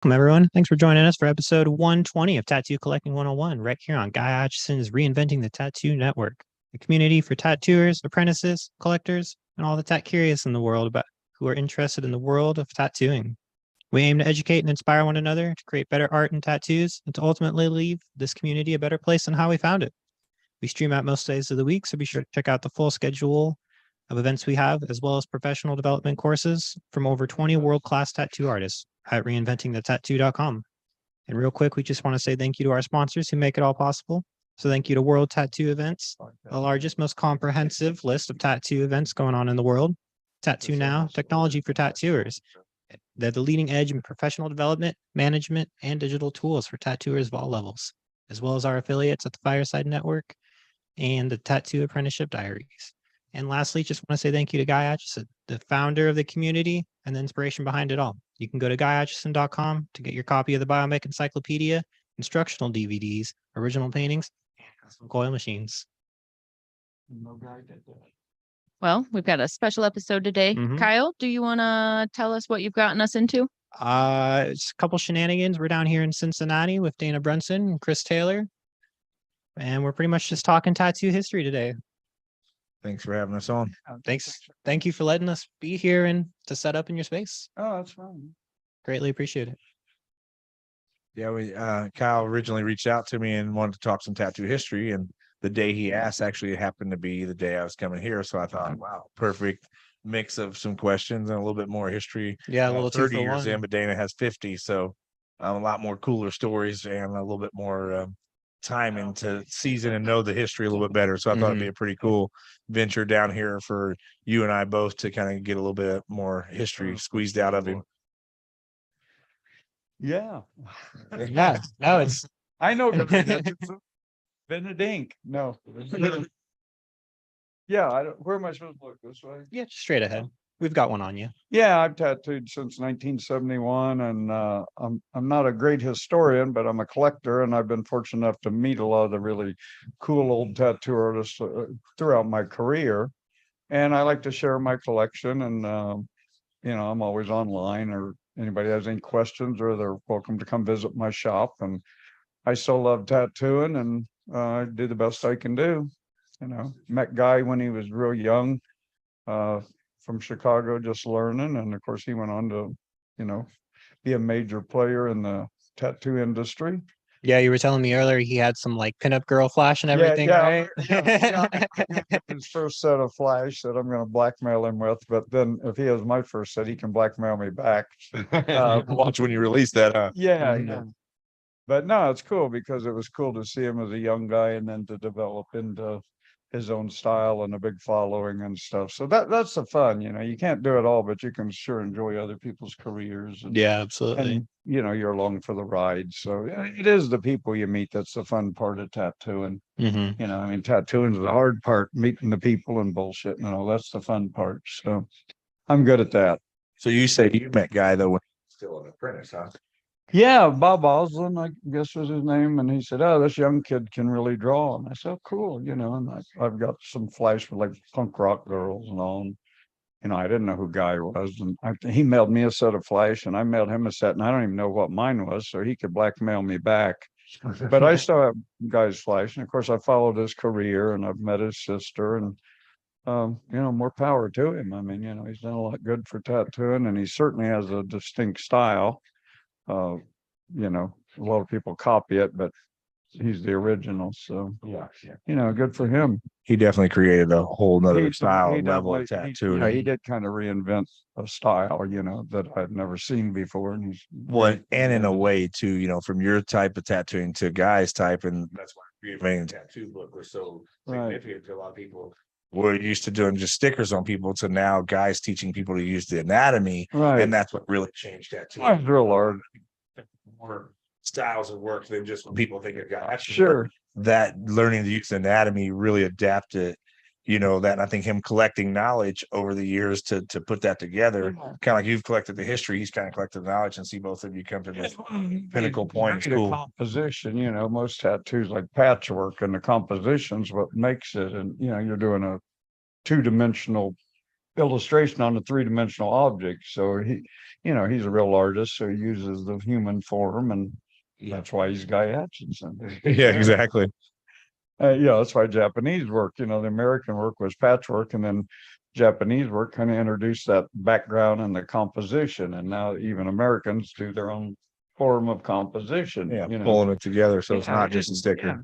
Welcome, everyone. Thanks for joining us for episode 120 of Tattoo Collecting 101, right here on Guy Atchison's Reinventing the Tattoo Network, a community for tattooers, apprentices, collectors, and all the tat curious in the world about who are interested in the world of tattooing. We aim to educate and inspire one another to create better art and tattoos and to ultimately leave this community a better place than how we found it. We stream out most days of the week, so be sure to check out the full schedule of events we have, as well as professional development courses from over 20 world-class tattoo artists at reinventingthetattoo.com. And real quick, we just want to say thank you to our sponsors who make it all possible. So thank you to World Tattoo Events, the largest, most comprehensive list of tattoo events going on in the world. Tattoo Now, technology for tattooers. They're the leading edge in professional development, management, and digital tools for tattooers of all levels, as well as our affiliates at the Fireside Network and the Tattoo Apprenticeship Diaries. And lastly, just want to say thank you to Guy Atchison, the founder of the community and the inspiration behind it all. You can go to guyatchison.com to get your copy of the Biomech Encyclopedia, instructional DVDs, original paintings, and custom coil machines. Well, we've got a special episode today. Kyle, do you want to tell us what you've gotten us into? It's a couple shenanigans. We're down here in Cincinnati with Dana Brunson and Chris Taylor, and we're pretty much just talking tattoo history today. Thanks for having us on. Thanks. Thank you for letting us be here and to set up in your space. Oh, that's fine. Greatly appreciate it. Yeah, Kyle originally reached out to me and wanted to talk some tattoo history, and the day he asked actually happened to be the day I was coming here. So I thought, wow, perfect mix of some questions and a little bit more history. Yeah, a little 30 2 for years 1. in, but Dana has 50, so a lot more cooler stories and a little bit more time into season and know the history a little bit better. So I thought it'd be a pretty cool venture down here for you and I both to kind of get a little bit more history squeezed out of him. Yeah. Yeah, no, it's I know. Benedink. No. Yeah. Where am I supposed to look? This way? yeah, just straight ahead. We've got one on you. Yeah, I've tattooed since 1971, and I'm not a great historian, but I'm a collector, and I've been fortunate enough to meet a lot of the really cool old tattoo artists throughout my career. And I like to share my collection, and I'm always online, or anybody has any questions, or they're welcome to come visit my shop. And I still love tattooing, and I do the best I can do. Met Guy when he was real young, from Chicago, just learning, and of course he went on to be a major player in the tattoo industry. Yeah, you were telling me earlier he had some like pinup girl flash and everything, right? His first set of flash that I'm going to blackmail him with, but then if he has my first set, he can blackmail me back. Watch when you release that, huh? Yeah. But no, it's cool because it was cool to see him as a young guy and then to develop into his own style and a big following and stuff. So that's the fun. You can't do it all, but you can sure enjoy other people's careers. Yeah, absolutely. And you're along for the ride. So it is the people you meet that's the fun part of tattooing. Tattooing is the hard part, meeting the people and bullshit and all. That's the fun part. So I'm good at that. So you say you met Guy though when he was still an apprentice, huh? Yeah, Bob Oslin, I guess was his name, and he said, "Oh, this young kid can really draw." And I said, "Oh, cool," And I've got some flash with like punk rock girls and all. And, I didn't know who Guy was, and he mailed me a set of flash, and I mailed him a set, and I don't even know what mine was, so he could blackmail me back. But I still have Guy's flash, and of course, I followed his career, and I've met his sister, and more power to him. I mean, he's done a lot good for tattooing, and he certainly has a distinct style. A lot of people copy it, but he's the original. So good for him. He definitely created a whole nother style level of tattoo. He did kind of reinvent a style, that I'd never seen before. And and in a way too, from your type of tattooing to Guy's type, and that's why Reinventing the Tattoo book was so significant to a lot of people. We're used to doing just stickers on people to now Guys teaching people to use the anatomy. Right. And that's what really changed tattooing. It's real hard. More styles of work than just when people think of Guys. Sure. That learning to use the anatomy really adapted, that, and I think him collecting knowledge over the years to put that together, kind of like you've collected the history, he's kind of collected the knowledge, and see both of you come to this pinnacle point. It's cool. Composition, most tattoos like patchwork, and the composition's what makes it. And you're doing a 2-dimensional illustration on a three-dimensional object. So he's a real artist, so he uses the human form, and that's why he's Guy Atchison. Yeah, exactly. That's why Japanese work, the American work was patchwork, and then Japanese work kind of introduced that background and the composition. And now even Americans do their own form of composition. Yeah, pulling it together. So it's not just a sticker. Yeah.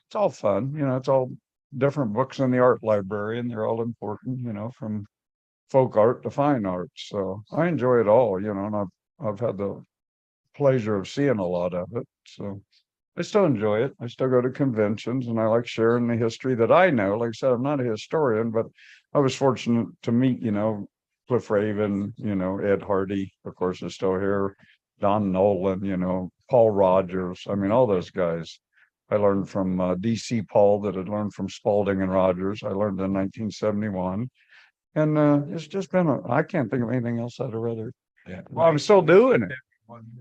It's all fun. It's all different books in the art library, and they're all important, from folk art to fine art. So I enjoy it all, and I've had the pleasure of seeing a lot of it. So I still enjoy it. I still go to conventions, and I like sharing the history that I know. Like I said, I'm not a historian, but I was fortunate to meet, Cliff Raven, Ed Hardy, of course, is still here, Don Nolan, Paul Rogers. I mean, all those guys. I learned from D.C. Paul that had learned from Spalding and Rogers. I learned in 1971. And it's just been, I can't think of anything else I'd rather. Yeah. Well, I'm still doing it.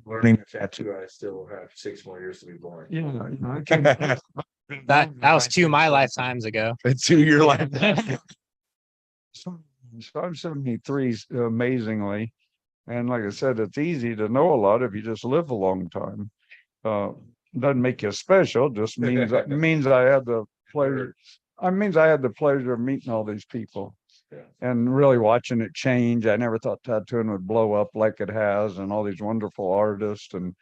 Learning the tattoo, I still have 6 more years to be born. Yeah, I can't. That was 2 my lifetimes ago. It's 2 your lifetime. So I'm 73, amazingly. And like I said, it's easy to know a lot if you just live a long time. Doesn't make you special, just means I had the pleasure. I means I had the pleasure of meeting all these people. Yeah. And really watching it change. I never thought tattooing would blow up like it has, and all these wonderful artists. And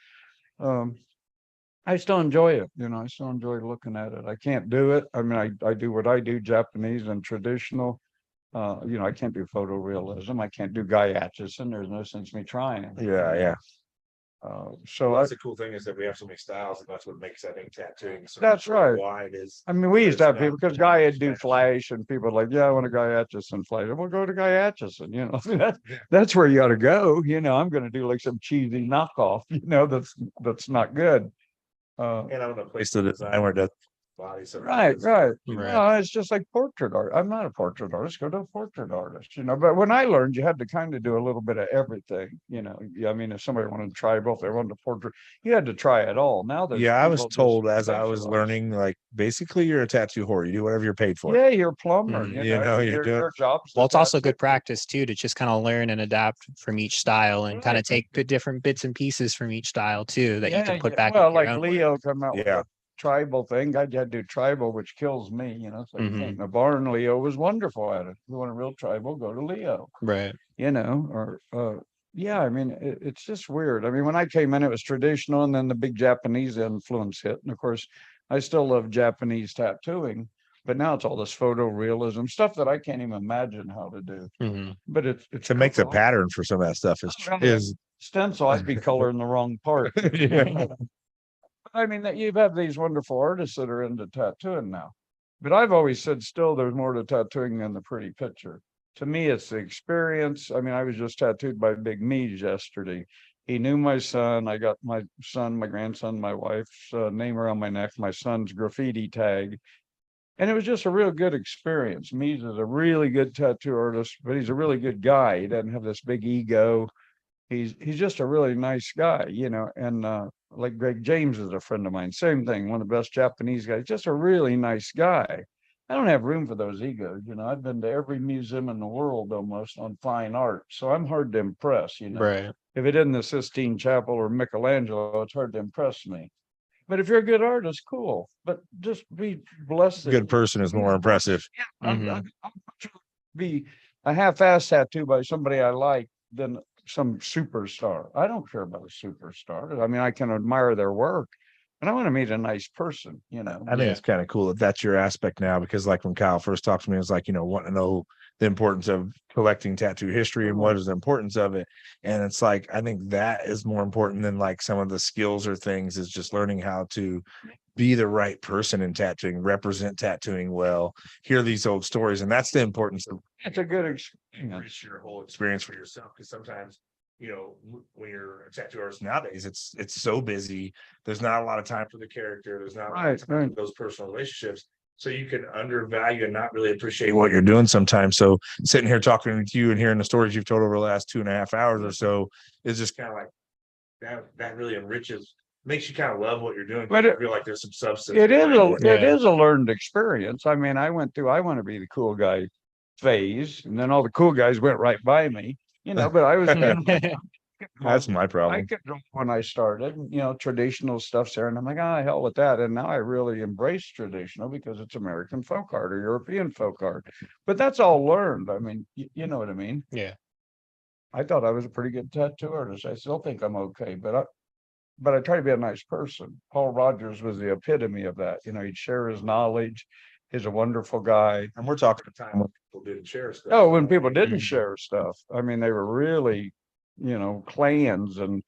I still enjoy it. I still enjoy looking at it. I can't do it. I mean, I do what I do, Japanese and traditional. I can't do photorealism. I can't do Guy Atchison. There's no sense me trying. Yeah. So that's the cool thing is that we have so many styles, and that's what makes, I think, tattooing so that's right. Why it is. I mean, we used to have people, because Guy would do flash, and people like, yeah, I want a Guy Atchison flash. We'll go to Guy Atchison. That's where you ought to go. I'm going to do like some cheesy knockoff. That's not good. And I'm in a place to design where that body. So right. No, it's just like portrait art. I'm not a portrait artist. Go to a portrait artist. But when I learned, you had to kind of do a little bit of everything. I mean, if somebody wanted to try both, they wanted a portrait, you had to try it all. Now there's I was told as I was learning, like, basically you're a tattoo whore. You do whatever you're paid for. Yeah, you're a plumber. You're doing your job. Well, it's also good practice too to just kind of learn and adapt from each style, and kind of take the different bits and pieces from each style too that you can put back. Well, like Leo come out with a tribal thing. I had to do tribal, which kills me. It's like painting a barn. Leo was wonderful at it. If you want a real tribal, go to Leo. Right. I mean, it's just weird. I mean, when I came in, it was traditional, and then the big Japanese influence hit. And of course, I still love Japanese tattooing, but now it's all this photorealism stuff that I can't even imagine how to do. But it's to make the pattern for some of that stuff is stencil. I'd be coloring the wrong part. I mean, that you have these wonderful artists that are into tattooing now, but I've always said still there's more to tattooing than the pretty picture. To me, it's the experience. I mean, I was just tattooed by Big Mees yesterday. He knew my son. I got my son, my grandson, my wife's name around my neck, my son's graffiti tag. And it was just a real good experience. Mees is a really good tattoo artist, but he's a really good guy. He doesn't have this big ego. He's just a really nice guy, and like Greg James is a friend of mine. Same thing, one of the best Japanese guys, just a really nice guy. I don't have room for those egos. I've been to every museum in the world almost on fine art, so I'm hard to impress. Right. If it isn't the Sistine Chapel or Michelangelo, it's hard to impress me. But if you're a good artist, cool. But just be blessed. A good person is more impressive. I'm be a half-ass tattoo by somebody I like than some superstar. I don't care about a superstar. I mean, I can admire their work, and I want to meet a nice person. I think it's kind of cool that that's your aspect now, because like when Kyle first talked to me, it was like, wanting to know the importance of collecting tattoo history and what is the importance of it. And it's like, I think that is more important than like some of the skills or things, is just learning how to be the right person in tattooing, represent tattooing well, hear these old stories. And that's the importance of it's a good experience. Enrich your whole experience for yourself. Because sometimes, when you're a tattoo artist nowadays, it's so busy. There's not a lot of time for the character. There's not a lot of time for those personal relationships. So you can undervalue and not really appreciate what you're doing sometimes. So sitting here talking with you and hearing the stories you've told over the last 2.5 hours or so is just kind of like that really enriches, makes you kind of love what you're doing. But I feel like there's some substance. It is a learned experience. I mean, I want to be the cool guy phase, and then all the cool guys went right by me, but I was That's my problem. I could when I started, traditional stuff's there, and I'm like, hell with that. And now I really embrace traditional because it's American folk art or European folk art. But that's all learned. I mean, you know what I mean? Yeah. I thought I was a pretty good tattoo artist. I still think I'm okay, but I try to be a nice person. Paul Rogers was the epitome of that. He'd share his knowledge. He's a wonderful guy. And we're talking a time when people didn't share stuff. Oh, when people didn't share stuff. I mean, they were really, clans and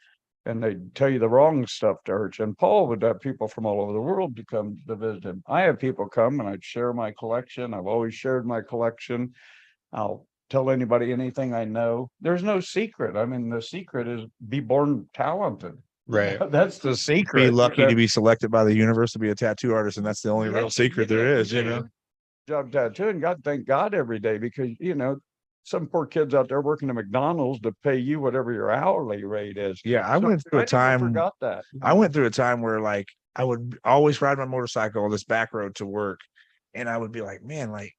they'd tell you the wrong stuff to hurt you. And Paul would have people from all over the world to come to visit him. I have people come and I'd share my collection. I've always shared my collection. I'll tell anybody anything I know. There's no secret. I mean, the secret is be born talented. Right. That's the secret. Be lucky to be selected by the universe to be a tattoo artist, and that's the only real secret there is, Job tattooing. Thank God every day, because some poor kids out there working at McDonald's to pay you whatever your hourly rate is. Yeah, I went through a time. Forgot that. I went through a time where like I would always ride my motorcycle this back road to work, and I would be like, man, like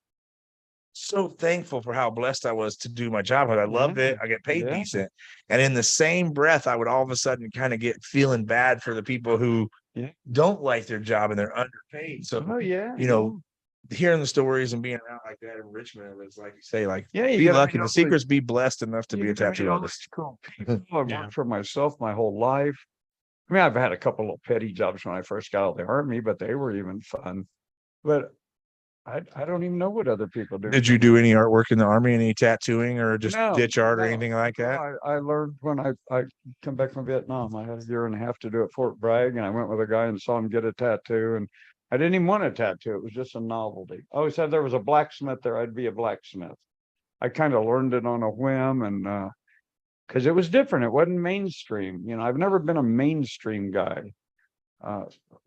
so thankful for how blessed I was to do my job. And I loved it. I get paid decent. And in the same breath, I would all of a sudden kind of get feeling bad for the people who don't like their job and they're underpaid. So, hearing the stories and being around like that in Richmond, it's like you say, like, be lucky. The secret's be blessed enough to be a tattoo artist. Cool people. I've worked for myself my whole life. I mean, I've had a couple of petty jobs when I first got out of the Army, but they were even fun. But I don't even know what other people do. Did you do any artwork in the Army, any tattooing or just ditch art or anything like that? I learned when I come back from Vietnam. I had a year and a half to do at Fort Bragg, and I went with a guy and saw him get a tattoo, and I didn't even want a tattoo. It was just a novelty. I always said there was a blacksmith there, I'd be a blacksmith. I kind of learned it on a whim, and because it was different. It wasn't mainstream. I've never been a mainstream guy.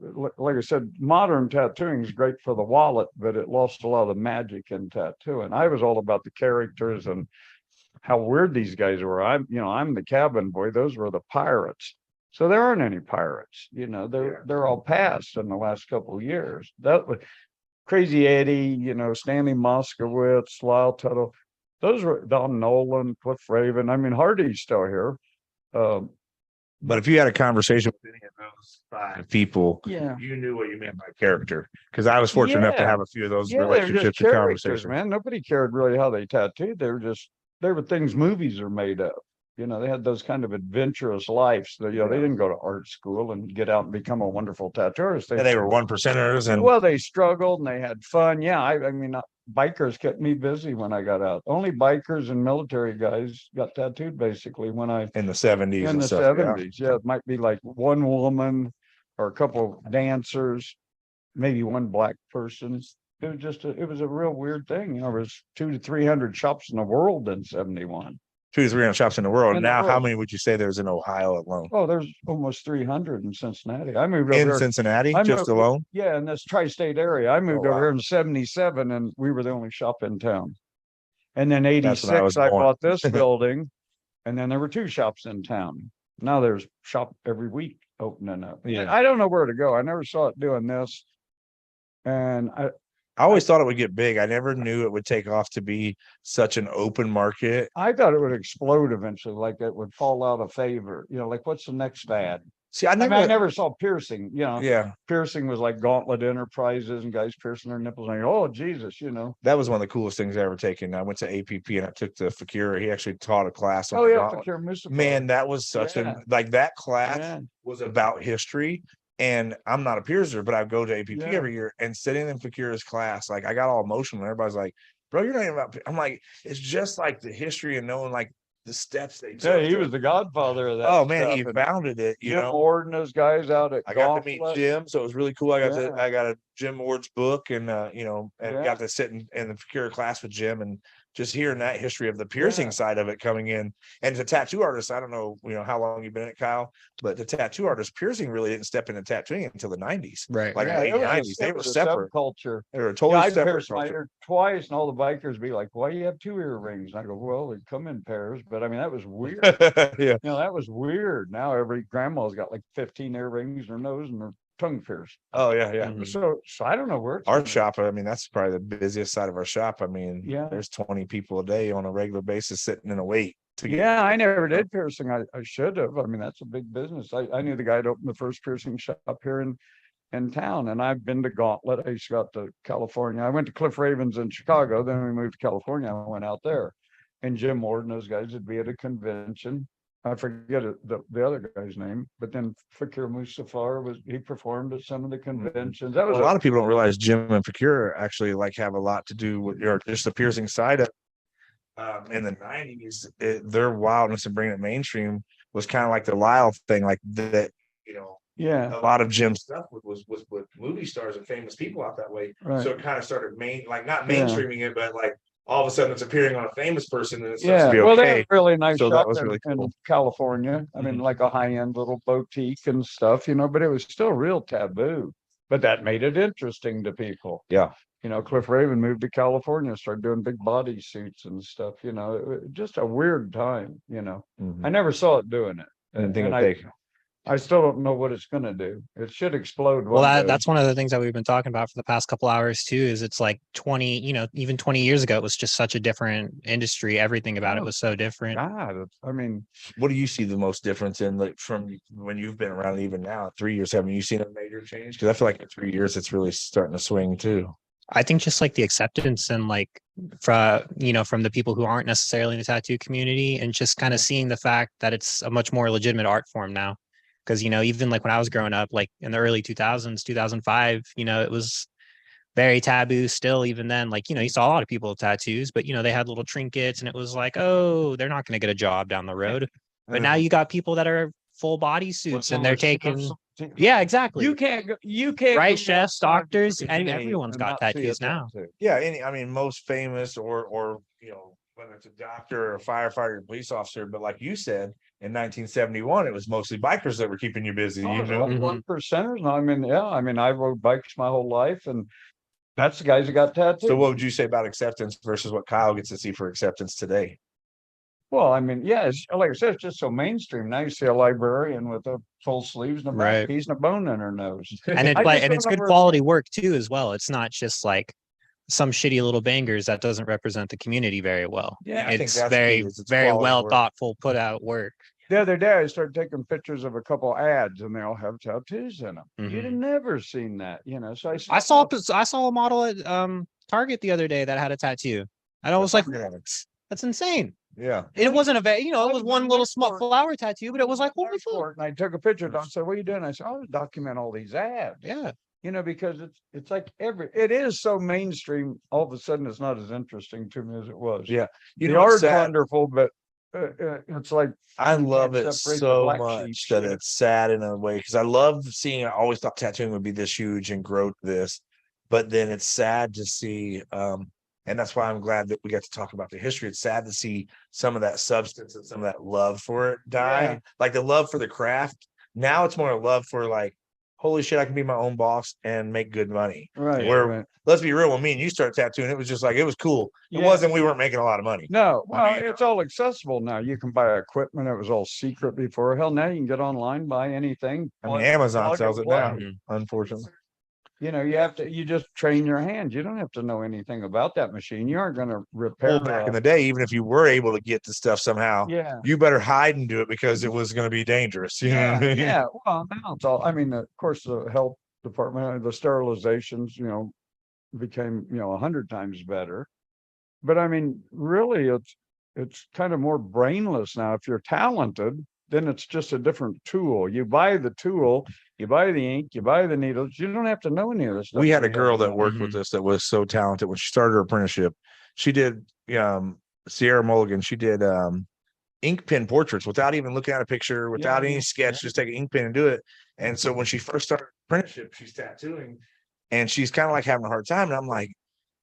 Like I said, modern tattooing is great for the wallet, but it lost a lot of the magic in tattooing. I was all about the characters and how weird these guys were. I'm the cabin boy. Those were the pirates. So there aren't any pirates. They're all past in the last couple of years. That was Crazy Eddie, Stanley Moskowitz, Lyle Tuttle. Those were Don Nolan, Cliff Raven. I mean, Hardy's still here. But if you had a conversation with any of those 5 people, you knew what you meant by character. Because I was fortunate enough to have a few of those relationships and conversations. Man, nobody cared really how they tattooed. They were things movies are made of. They had those kind of adventurous lives. They didn't go to art school and get out and become a wonderful tattoo artist. They were 1%ers, and they struggled and they had fun. Yeah, I mean, bikers kept me busy when I got out. Only bikers and military guys got tattooed basally when I in the 70s. In the 70s, yeah, it might be like one woman or a couple of dancers, maybe one black person. It was a real weird thing. There was 200 to 300 shops in the world in 71. 200 to 300 shops in the world. Now, how many would you say there's in Ohio alone? Oh, there's almost 300 in Cincinnati. I moved over in here. Cincinnati, alone? Yeah, in this tri-state area. I moved over here in 77, and we were the only shop in town. And then 86, I bought this building, and then there were 2 shops in town. Now there's shop every week opening up. Yeah, I don't know where to go. I never saw it doing this, and I always thought it would get big. I never knew it would take off to be such an open market. I thought it would explode eventually, like it would fall out of favor. Like what's the next fad? See, I never saw piercing. Piercing was like Gauntlet Enterprises and guys piercing their nipples. And oh Jesus, that was one of the coolest things I ever taken. I went to APP and I took the Fakir. He actually taught a class. On Fakir Mustafa. Man, that was such that class was about history. And I'm not a piercer, but I go to APP every year, and sitting in Fakir's class, like I got all emotional. Everybody's like, bro, you're not even about, I'm like, it's just like the history and knowing like the steps they took. Yeah, he was the godfather of that. Oh man, he founded it. Jim Ward and those guys out at I got to meet Jim, so it was really cool. I got a Jim Ward's book, and got to sit in the Fakir class with Jim, and just hearing that history of the piercing side of it coming in. And as a tattoo artist, I don't know, how long you've been at Kyle, but the tattoo artist, piercing really didn't step into tattooing until the 90s. Right. Like late 90s. They were separate. Culture. They were totally separate. I pierced twice, and all the bikers be like, why do you have 2 earrings? And I go, well, they come in pairs. But I mean, that was weird. Yeah. That was weird. Now every grandma's got like 15 earrings in her nose and her tongue pierced. Oh yeah, yeah. So I don't know where Our shop, I mean, that's probably the busiest side of our shop. I mean, Yeah. there's 20 people a day on a regular basis sitting in a wait. Yeah, I never did piercing. I should have. I mean, that's a big business. I knew the guy that opened the first piercing shop here in town, and I've been to Gauntlet. I used to go out to California. I went to Cliff Ravens in Chicago. Then we moved to California. I went out there, and Jim Ward and those guys would be at a convention. I forget the other guy's name, but then Fakir Musafar he performed at some of the conventions. That was a lot of people don't realize Jim and Fakir actually like have a lot to do with just the piercing side of. In the 90s, their wildness and bringing it mainstream was kind of like the Lyle thing, like that, Yeah, a lot of Jim's stuff was with movie stars and famous people out that way. Right. So it kind of started not mainstreaming it, but like all of a sudden it's appearing on a famous person and it starts yeah. to be okay. Well, they had a really nice So shop that was really cool. in California. I mean, like a high-end little boutique and stuff, but it was still real taboo. But that made it interesting to people. Yeah. Cliff Raven moved to California, started doing big body suits and stuff, it was just a weird time, I never saw it doing it. And I still don't know what it's going to do. It should explode. Well, that's one of the things that we've been talking about for the past couple hours too, is it's like 20, even 20 years ago, it was just such a different industry. Everything about it was so different. God, I mean, what do you see the most difference in, like, from when you've been around even now, 3 years? Haven't you seen a major change? Because I feel like in 3 years, it's really starting to swing too. I think just like the acceptance and like from the people who aren't necessarily in the tattoo community, and just kind of seeing the fact that it's a much more legitimate art form now. Because, even like when I was growing up, like in the early 2000s, 2005, it was very taboo still. Even then, like, you saw a lot of people with tattoos, but, they had little trinkets and it was like, oh, they're not going to get a job down the road. But now you got people that are full body suits and they're taking. Yeah, exactly. You can't. Right, chefs, doctors, and everyone's got tattoos now. Yeah, most famous or whether it's a doctor or a firefighter or police officer, but like you said, in 1971, it was mostly bikers that were keeping you busy. One percenters. I mean, I rode bikes my whole life, and that's the guys who got tattoos. So, what would you say about acceptance versus what Kyle gets to see for acceptance today? Well, I mean, yeah, like I said, it's just so mainstream. Now you see a librarian with a full sleeves and a back piece and a bone in her nose. And it's good quality work too, as well. It's not just like some shitty little bangers that doesn't represent the community very well. Yeah, it's very well thoughtful, put out work. The other day, I started taking pictures of a couple ads, and they all have tattoos in them. You'd have never seen that, So I saw a model at Target the other day that had a tattoo, and I was like, "That's insane." Yeah, it wasn't a it was one little small flower tattoo, but it was like, holy fuck. And I took a picture of it. I said, "What are you doing?" I said, "I'll document all these ads." Yeah. Because it's like it is so mainstream. All of a sudden, it's not as interesting to me as it was. Yeah, the art's wonderful, but it's like I love it so much that it's sad in a way, because I love seeing. I always thought tattooing would be this huge and grow this, but then it's sad to see. And that's why I'm glad that we got to talk about the history. It's sad to see some of that substance and some of that love for it die. Yeah. Like the love for the craft. Now it's more a love for like, holy shit, I can be my own boss and make good money. Right. Let's be real, when me and you started tattooing, it was just like, it was cool. It wasn't, we weren't making a lot of money. No, well, it's all accessible now. You can buy equipment. It was all secret before. Hell, now you can get online, buy anything. I mean, Amazon sells it now, unfortunately. You just train your hands. You don't have to know anything about that machine. You aren't going to repair it. Back in the day, even if you were able to get the stuff somehow, you better hide and do it, because it was going to be dangerous. Yeah. Well, now it's all, of course, the health department, the sterilizations, became, 100 times better. But really, it's kind of more brainless now. If you're talented, then it's just a different tool. You buy the tool, you buy the ink, you buy the needles. You don't have to know any of this stuff. We had a girl that worked with us that was so talented. When she started her apprenticeship, she did Sierra Mulligan. She did ink pen portraits without even looking at a picture, without any sketch, just take an ink pen and do it. And so when she first started apprenticeship, she's tattooing, and she's kind of like having a hard time. And I'm like,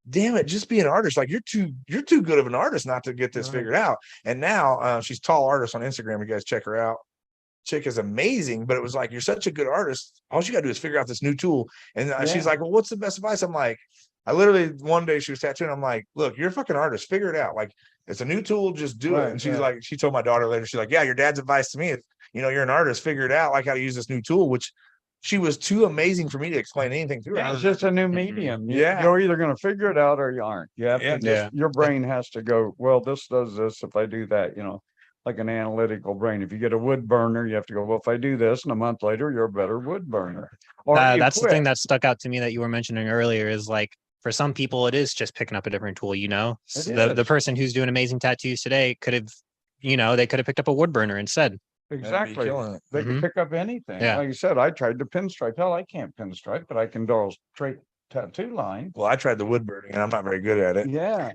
damn it, just be an artist. Like, you're too good of an artist not to get this figured out. And now she's Tall Artist on Instagram. You guys check her out. Chick is amazing, but it was like, you're such a good artist. All you got to do is figure out this new tool. And she's like, well, what's the best advice? I'm like, I literally, one day she was tattooing. I'm like, look, you're a fucking artist. Figure it out. Like, it's a new tool. Just do it. And she's like, she told my daughter later, she's like, yeah, your dad's advice to me is, you're an artist. Figure it out, like how to use this new tool, which she was too amazing for me to explain anything to her. Yeah, it's just a new medium. Yeah. You're either going to figure it out or you aren't. You have to just, your brain has to go, well, this does this if I do that, like an analytical brain. If you get a wood burner, you have to go, well, if I do this and a month later, you're a better wood burner. Or that's the thing that stuck out to me that you were mentioning earlier is like, for some people, it is just picking up a different tool, So the person who's doing amazing tattoos today could have, they could have picked up a wood burner instead. Exactly. They can pick up anything. Yeah. Like you said, I tried to pinstripe. Hell, I can't pinstripe, but I can draw a straight tattoo line. Well, I tried the wood burning and I'm not very good at it. Yeah.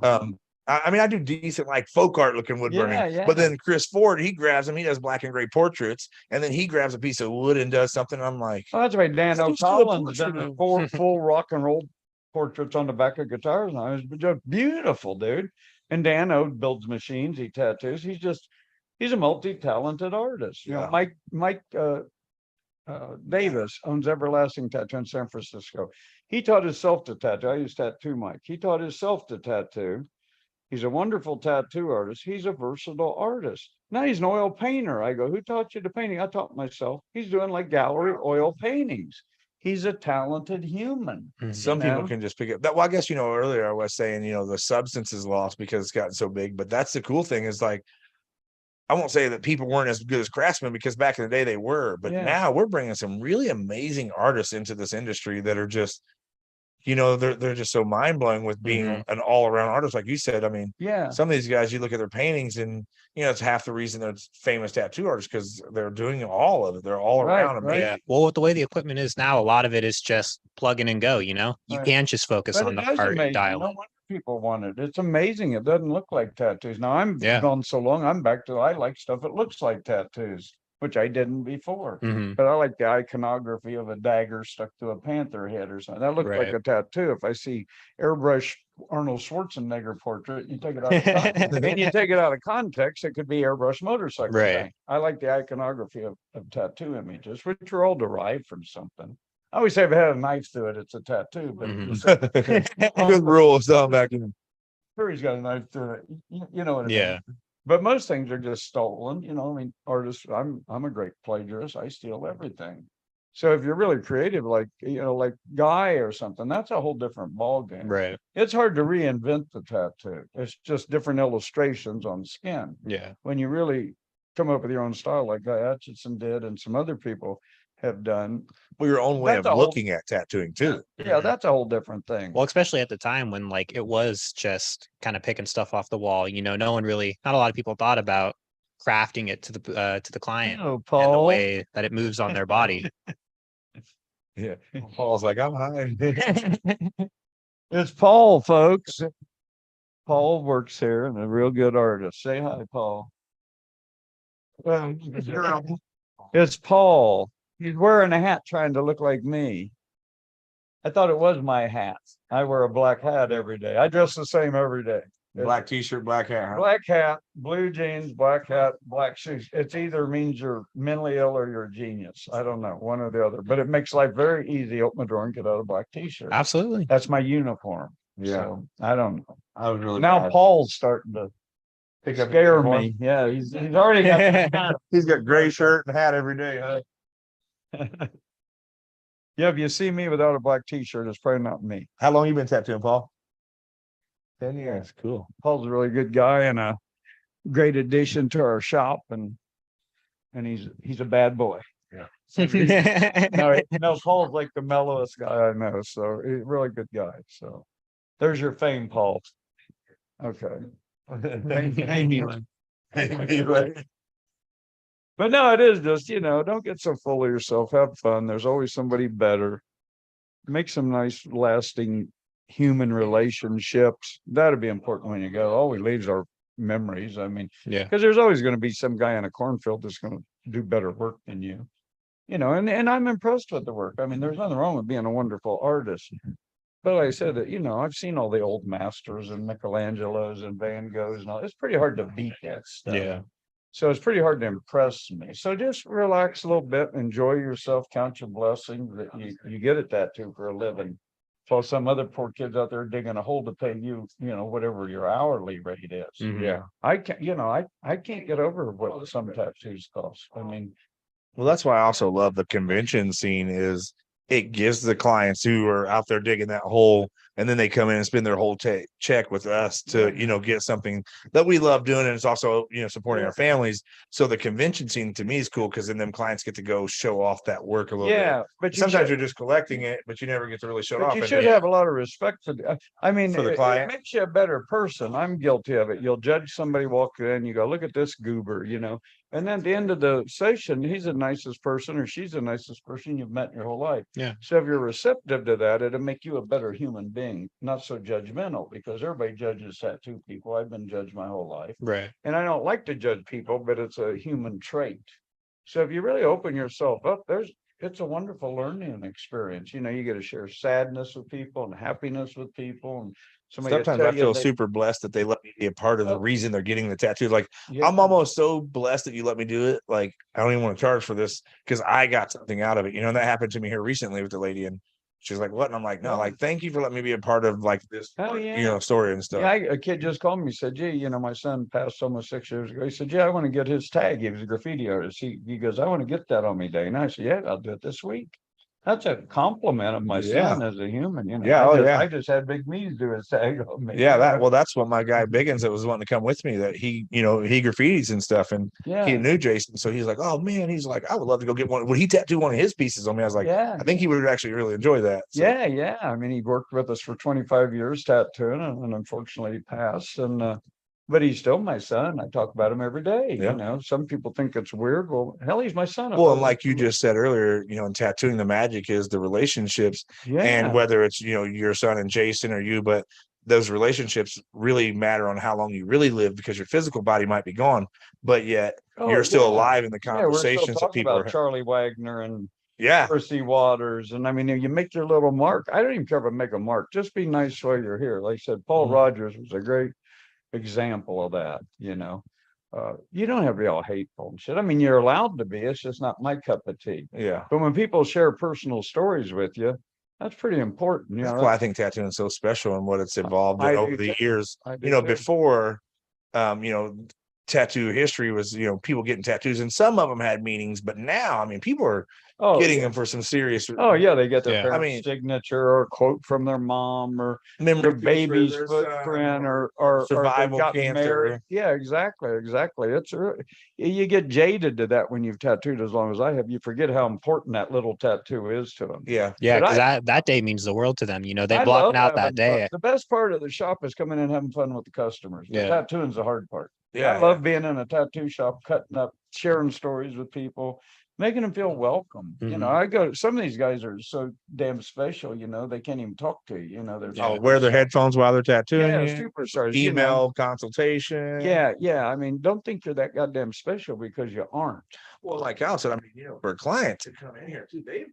I mean, I do decent like folk art looking wood burning, but then Chris Ford, he grabs them, he does black and gray portraits, and then he grabs a piece of wood and does something. I'm like, well, that's why Dana Collins did 4 full rock and roll portraits on the back of guitars. Now it's just beautiful, dude. And Dano builds machines, he tattoos. He's a multi-talented artist. Mike Davis owns Everlasting Tattoo in San Francisco. He taught himself to tattoo. I used Tattoo Mike. He taught himself to tattoo. He's a wonderful tattoo artist. He's a versatile artist. Now he's an oil painter. I go, who taught you the painting? I taught myself. He's doing like gallery oil paintings. He's a talented human. Some people can just pick up that. Well, I guess, earlier I was saying, the substance is lost because it's gotten so big, but that's the cool thing is like, I won't say that people weren't as good as craftsmen because back in the day they were, but now we're bringing some really amazing artists into this industry that are just, they're just so mind blowing with being an all around artist. Like you said, I mean, some of these guys, you look at their paintings and, it's half the reason they're famous tattoo artists because they're doing all of it. They're all around. Right. Yeah. Well, with the way the equipment is now, a lot of it is just plug in and go, you can't just focus on the art dial. No wonder people want it. It's amazing. It doesn't look like tattoos. Now I'm gone so long. I'm back to, I like stuff that looks like tattoos, which I didn't before. But I like the iconography of a dagger stuck to a panther head or something. That looks like a tattoo. If I see airbrush Arnold Schwarzenegger portrait, you take it out of context. And you take it out of context, it could be airbrush motorcycle. Thing. I like the iconography of tattoo images, which are all derived from something. I always say if it had a knife through it, it's a tattoo. But good rule of thumb back in. Sure, he's got a knife through it. You know what I mean? But most things are just stolen. I mean, artists. I'm a great plagiarist. I steal everything. So if you're really creative, like like Guy or something, that's a whole different ballgame. Right. It's hard to reinvent the tattoo. It's just different illustrations on skin. Yeah. When you really come up with your own style, like Guy Atchison did, and some other people have done. Well, your own way of looking at tattooing too. Yeah, that's a whole different thing. Well, especially at the time when like it was just kind of picking stuff off the wall. Not a lot of people thought about crafting it to the client and the way that it moves on their body. Yeah. Paul's like, I'm high. It's Paul, folks. Paul works here and a real good artist. Say hi, Paul. It's Paul. He's wearing a hat trying to look like me. I thought it was my hat. I wear a black hat every day. I dress the same every day. Black t-shirt, black hat. Huh? Black hat, blue jeans, black hat, black shoes. It's either means you're mentally ill or you're a genius. I don't know, one or the other. But it makes life very easy. Open the door and get out a black t-shirt. Absolutely. That's my uniform. Yeah. So, I don't know. I was really now bad. Paul's starting to scare me. Yeah, he's already got he's got gray shirt and hat every day, huh? Yeah, if you see me without a black t-shirt, it's probably not me. How long you been tattooing, Paul? 10 years. Cool. Paul's a really good guy and a great addition to our shop, and he's a bad boy. Yeah. No, Paul's like the mellowest guy I know, so he's a really good guy. So there's your fame, Paul. Okay. But no, it is just, don't get so full of yourself. Have fun. There's always somebody better. Make some nice, lasting human relationships. That'd be important when you go. All we leave are memories. I mean, because there's always going to be some guy in a cornfield that's going to do better work than you. And I'm impressed with the work. I mean, there's nothing wrong with being a wonderful artist. But like I said, I've seen all the old masters and Michelangelos and Van Goghs and all. It's pretty hard to beat that stuff. Yeah. So it's pretty hard to impress me. So just relax a little bit, enjoy yourself, count your blessings that you get a tattoo for a living. While some other poor kids out there digging a hole to pay you, whatever your hourly rate is. Mhm. Yeah. I can't, I can't get over what some tattoos cost. I mean, Well, that's why I also love the convention scene is it gives the clients who are out there digging that hole, and then they come in and spend their whole check with us to, get something that we love doing. And it's also, supporting our families. So the convention scene to me is cool because then them clients get to go show off that work a little bit. But Sometimes you're just collecting it, but you never get to really show it off. You should have a lot of respect for the, for the it client. makes you a better person. I'm guilty of it. You'll judge somebody walking in, you go, look at this goober, and then at the end of the session, he's the nicest person or she's the nicest person you've met in your whole life. Yeah. So if you're receptive to that, it'll make you a better human being, not so judgmental, because everybody judges tattoo people. I've been judged my whole life. Right. And I don't like to judge people, but it's a human trait. So if you really open yourself up, it's a wonderful learning experience. You get to share sadness with people and happiness with people. And sometimes I feel super blessed that they let me be a part of the reason they're getting the tattoo. Like I'm almost so blessed that you let me do it. Like I don't even want to charge for this because I got something out of it. And that happened to me here recently with the lady, and she's like, "What?" And I'm like, "No, like thank you for letting me be a part of like this, story and stuff." Yeah, a kid just called me, said, "Gee, my son passed almost 6 years ago." He said, "Yeah, I want to get his tag." He was a graffiti artist. He goes, "I want to get that on me, Dana." I said, "Yeah, I'll do it this week." That's a compliment of my son as a human. I just had Big Me's do his tag on me. Yeah, that's what my guy Biggins that was wanting to come with me. That he graffitis and stuff, and he knew Jason, so he's like, "Oh man," he's like, "I would love to go get one." Would he tattoo one of his pieces on me? I was like, "I think he would actually really enjoy that." So. Yeah. I mean, he worked with us for 25 years tattooing, and unfortunately he passed. But he's still my son. I talk about him every day. Some people think it's weird. Well, hell, he's my son. Well, and like you just said earlier, in tattooing, the magic is the relationships. And whether it's, your son and Jason or you, but those relationships really matter on how long you really live because your physical body might be gone, but yet you're still alive in the conversations that people about Charlie Wagner and Yeah. Percy Waters. And I mean, you make your little mark. I don't even care if I make a mark. Just be nice while you're here. Like I said, Paul Rogers was a great example of that. You don't have to be all hateful and shit. I mean, you're allowed to be. It's just not my cup of tea. Yeah. But when people share personal stories with you, that's pretty important. That's why I think tattooing is so special and what it's evolved over the years. Before, tattoo history was, people getting tattoos, and some of them had meanings, but now, I mean, people are getting them for some serious. They get their parents' signature or a quote from their mom or their baby's footprint or survival cancer. Married. Yeah, exactly. It's you get jaded to that when you've tattooed as long as I have. You forget how important that little tattoo is to them. Yeah, because that day means the world to them. They block out that day. The best part of the shop is coming in and having fun with the customers. The tattooing's the hard part. Yeah, I love being in a tattoo shop, cutting up, sharing stories with people, making them feel welcome. Some of these guys are so damn special, they can't even talk to you. They're wear their headphones while they're tattooing. Superstars. Email consultation. Yeah. I mean, don't think you're that goddamn special because you aren't. Well, like Al said, I mean, for a client to come in here too, they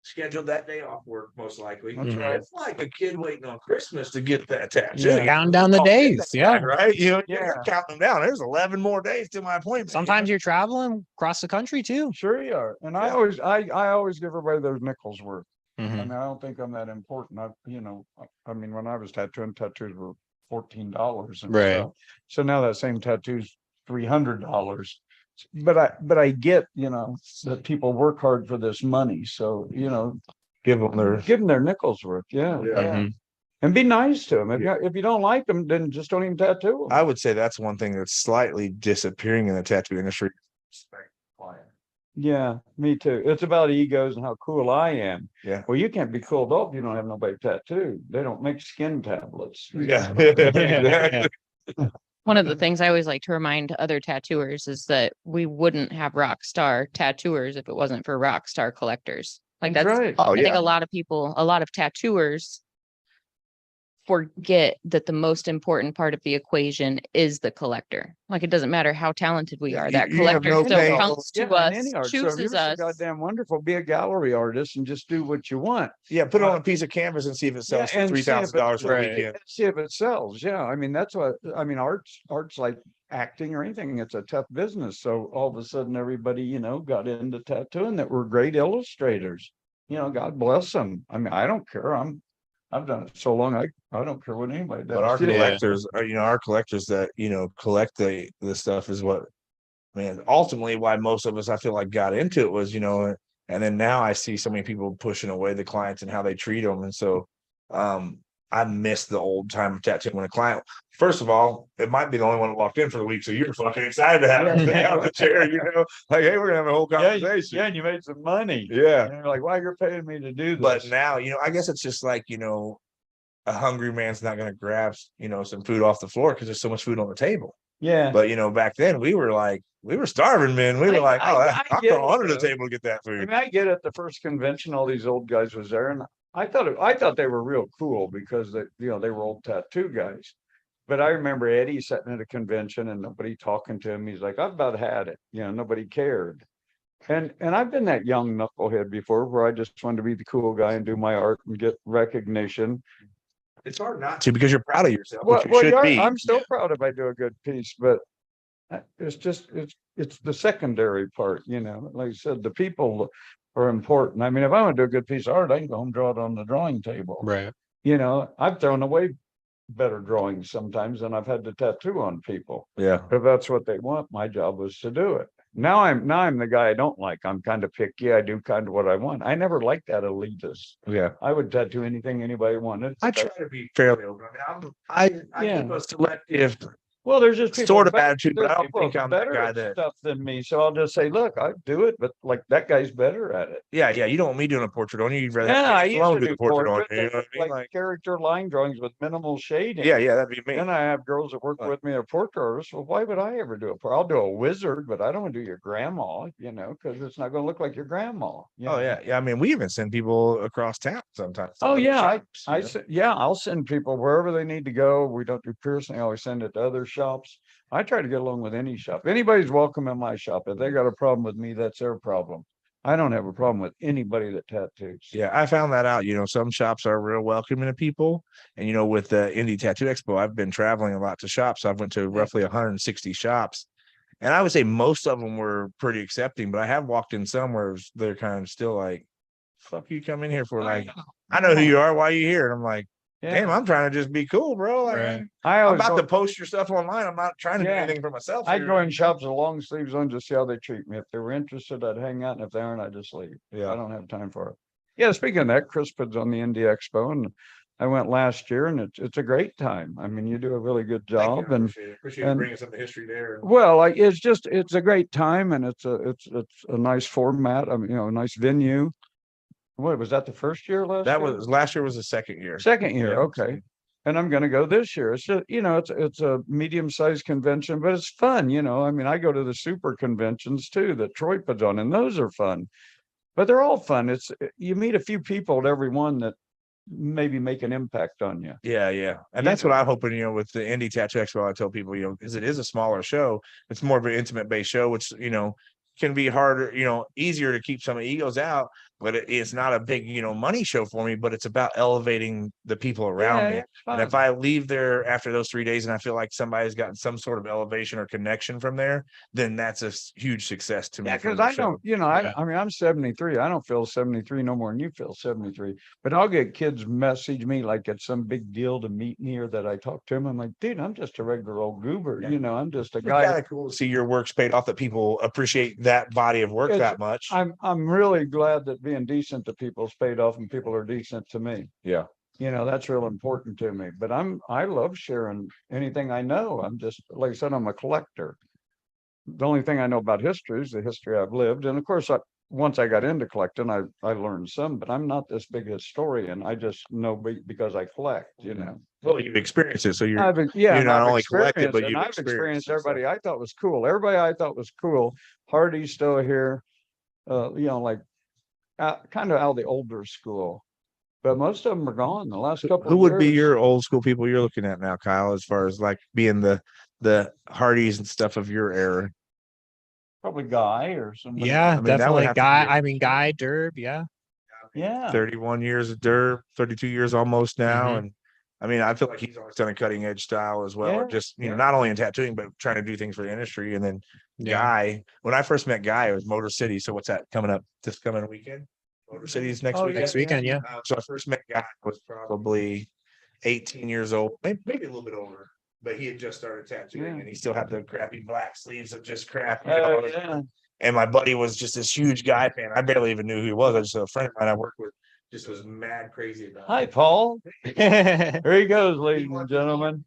scheduled that day off work, most likely. It's like a kid waiting on Christmas to get that tattoo. Counting down the days. Right. You're counting them down. There's 11 more days to my appointment. Sometimes you're traveling across the country too. Sure you are. And I always give everybody their nickels worth. I mean, I don't think I'm that important. When I was tattooing, tattoos were $14. Right. So now that same tattoo's $300. But I get, that people work hard for this money. So, give them their nickels worth. Yeah. And be nice to them. If you don't like them, then just don't even tattoo them. I would say that's one thing that's slightly disappearing in the tattoo industry. Yeah, me too. It's about egos and how cool I am. Yeah. Well, you can't be cooled off if you don't have nobody tattooed. They don't make skin tablets. Yeah. One of the things I always like to remind other tattooers is that we wouldn't have rock star tattooers if it wasn't for rock star collectors. Like that's right. I think a lot of tattooers forget that the most important part of the equation is the collector. Like it doesn't matter how talented we are, that collector still comes to us, chooses us. Goddamn wonderful. Be a gallery artist and just do what you want. Yeah, put it on a piece of canvas and see if it sells for $3,000 for a weekend. See if it sells. Yeah, I mean that's what I mean. Art's like acting or anything. It's a tough business. So all of a sudden, everybody got into tattooing that were great illustrators. God bless them. I mean, I don't care. I've done it so long. I don't care what anybody does. But our collectors, our collectors that collect the stuff is what man, ultimately why most of us, I feel like, got into it was, and then now I see so many people pushing away the clients and how they treat them. And so I miss the old time tattooing when a client, first of all, it might be the only one that walked in for the week. So you're fucking excited to have him stay on the chair, like, hey, we're gonna have a whole conversation. Yeah, and you made some money. Yeah. And you're like, why you're paying me to do this? But now, I guess it's just like, a hungry man's not going to grab, some food off the floor because there's so much food on the table. Yeah. But, back then we were starving, men. We were like, I'll go under the table to get that food. I mean, I get it. The first convention, all these old guys was there, and I thought they were real cool because they were old tattoo guys. But I remember Eddie sitting at a convention and nobody talking to him. He's like, I've about had it. Nobody cared. And I've been that young knucklehead before where I just wanted to be the cool guy and do my art and get recognition. It's hard not to because you're proud of yourself. Well, which you should be. I'm still proud if I do a good piece, but it's just it's the secondary part, Like I said, the people are important. I mean, if I want to do a good piece of art, I can go home and draw it on the drawing table. Right. I've thrown away better drawings sometimes than I've had to tattoo on people. Yeah. If that's what they want, my job was to do it. Now I'm the guy I don't like. I'm kind of picky. I do kind of what I want. I never liked that elitist. Yeah. I would tattoo anything anybody wanted. I try to be fairly open. I keep a selective Well, there's just people sort of better- attitude, but there's I don't people think I'm that better guy at that. stuff than me. So I'll just say, look, I do it, but like that guy's better at it. Yeah, you don't want me doing a portrait on you. You'd rather Yeah, I have used Sloan to do do the portrait on portraits you. You know what I mean? like character line drawings with minimal shading. Yeah, that'd be me. Then I have girls that work with me, a portrait artist. Well, why would I ever do a portrait? I'll do a wizard, but I don't want to do your grandma, because it's not going to look like your grandma. Oh yeah. I mean, we even send people across town sometimes. to Oh other yeah, shops, you know? I'll send people wherever they need to go. We don't do piercing. I always send it to other shops. I try to get along with any shop. Anybody's welcome in my shop. If they got a problem with me, that's their problem. I don't have a problem with anybody that tattoos. Yeah, I found that out. Some shops are real welcoming to people. And with the Indie Tattoo Expo, I've been traveling a lot to shops. I've went to roughly 160 shops. And I would say most of them were pretty accepting, but I have walked in some where they're kind of still like, fuck you come in here for? Like, I know who you are, why are you here? And I'm like, damn, I'm trying to just be cool, bro. Like, Right. I'm about to post your stuff online. I'm not trying to do anything for myself. I go in shops with long sleeves on, just see how they treat me. If they were interested, I'd hang out, and if they aren't, I'd just leave. Yeah. I don't have time for it. Yeah, speaking of that, Chris puts on the Indie Expo, and I went last year, and it's a great time. I mean, you do a really good job, and appreciate you bringing some of the history there. well, it's a great time, and it's a nice format. I mean, a nice venue. What was that? The first year last That year? was last year was the second year. Second year, Yeah. okay. And I'm going to go this year. It's just, it's a medium-sized convention, but it's fun. I mean, I go to the super conventions too that Troy puts on, and those are fun. But they're all fun. You meet a few people at every one that maybe make an impact on you. Yeah. And that's what I'm hoping, with the Indie Tattoo Expo, I tell people, because it is a smaller show, it's more of an intimate based show, which, can be harder, easier to keep some egos out, but it's not a big, money show for me, but it's about elevating the people around me. And if I leave there after those 3 days and I feel like somebody's gotten some sort of elevation or connection from there, then that's a huge success to me. Yeah, because I don't, I mean, I'm 73. I don't feel 73 no more than you feel 73. But I'll get kids message me like it's some big deal to meet me or that I talk to them. I'm like, dude, I'm just a regular old goober. I'm just a It's guy. kind of cool to see your work's paid off, that people appreciate that body of work that much. I'm really glad that being decent to people's paid off and people are decent to me. Yeah. That's real important to me. But I love sharing anything I know. I'm just, like I said, I'm a collector. The only thing I know about history is the history I've lived. And of course, once I got into collecting, I learned some, but I'm not this big historian. I just know because I collect, Well, you've experienced it, so you're I've not only collected, but and you've I've experienced it, so. everybody I thought was cool. Everybody I thought was cool. Hardy's still here, like kind of out of the older school, but most of them are gone the last couple. Who would be years. your old school people you're looking at now, Kyle, as far as like being the Hardys and stuff of your era? Probably Guy or somebody. Yeah, that would definitely have to Guy. be- I mean, Guy Derb. Yeah. Yeah. 31 years of Derb, 32 years almost now. Mhm. And I mean, I feel like he's always done a cutting edge style as well. Yeah, Just, not only in tattooing, but trying to do things for the industry. And then Yeah. Guy, when I first met Guy, it was Motor City. So what's that coming up this coming weekend? Motor City's next weekend. Next weekend, yeah. So I first met Guy, I was probably 18 years old, maybe a little bit older. but he had just started tattooing, Yeah. and he still had the crappy black sleeves of just crap. Yeah. And my buddy was just this huge guy fan. I barely even knew who he was. I just a friend of mine I worked with just was mad crazy about Hi, it. Paul. Here he goes, ladies and gentlemen.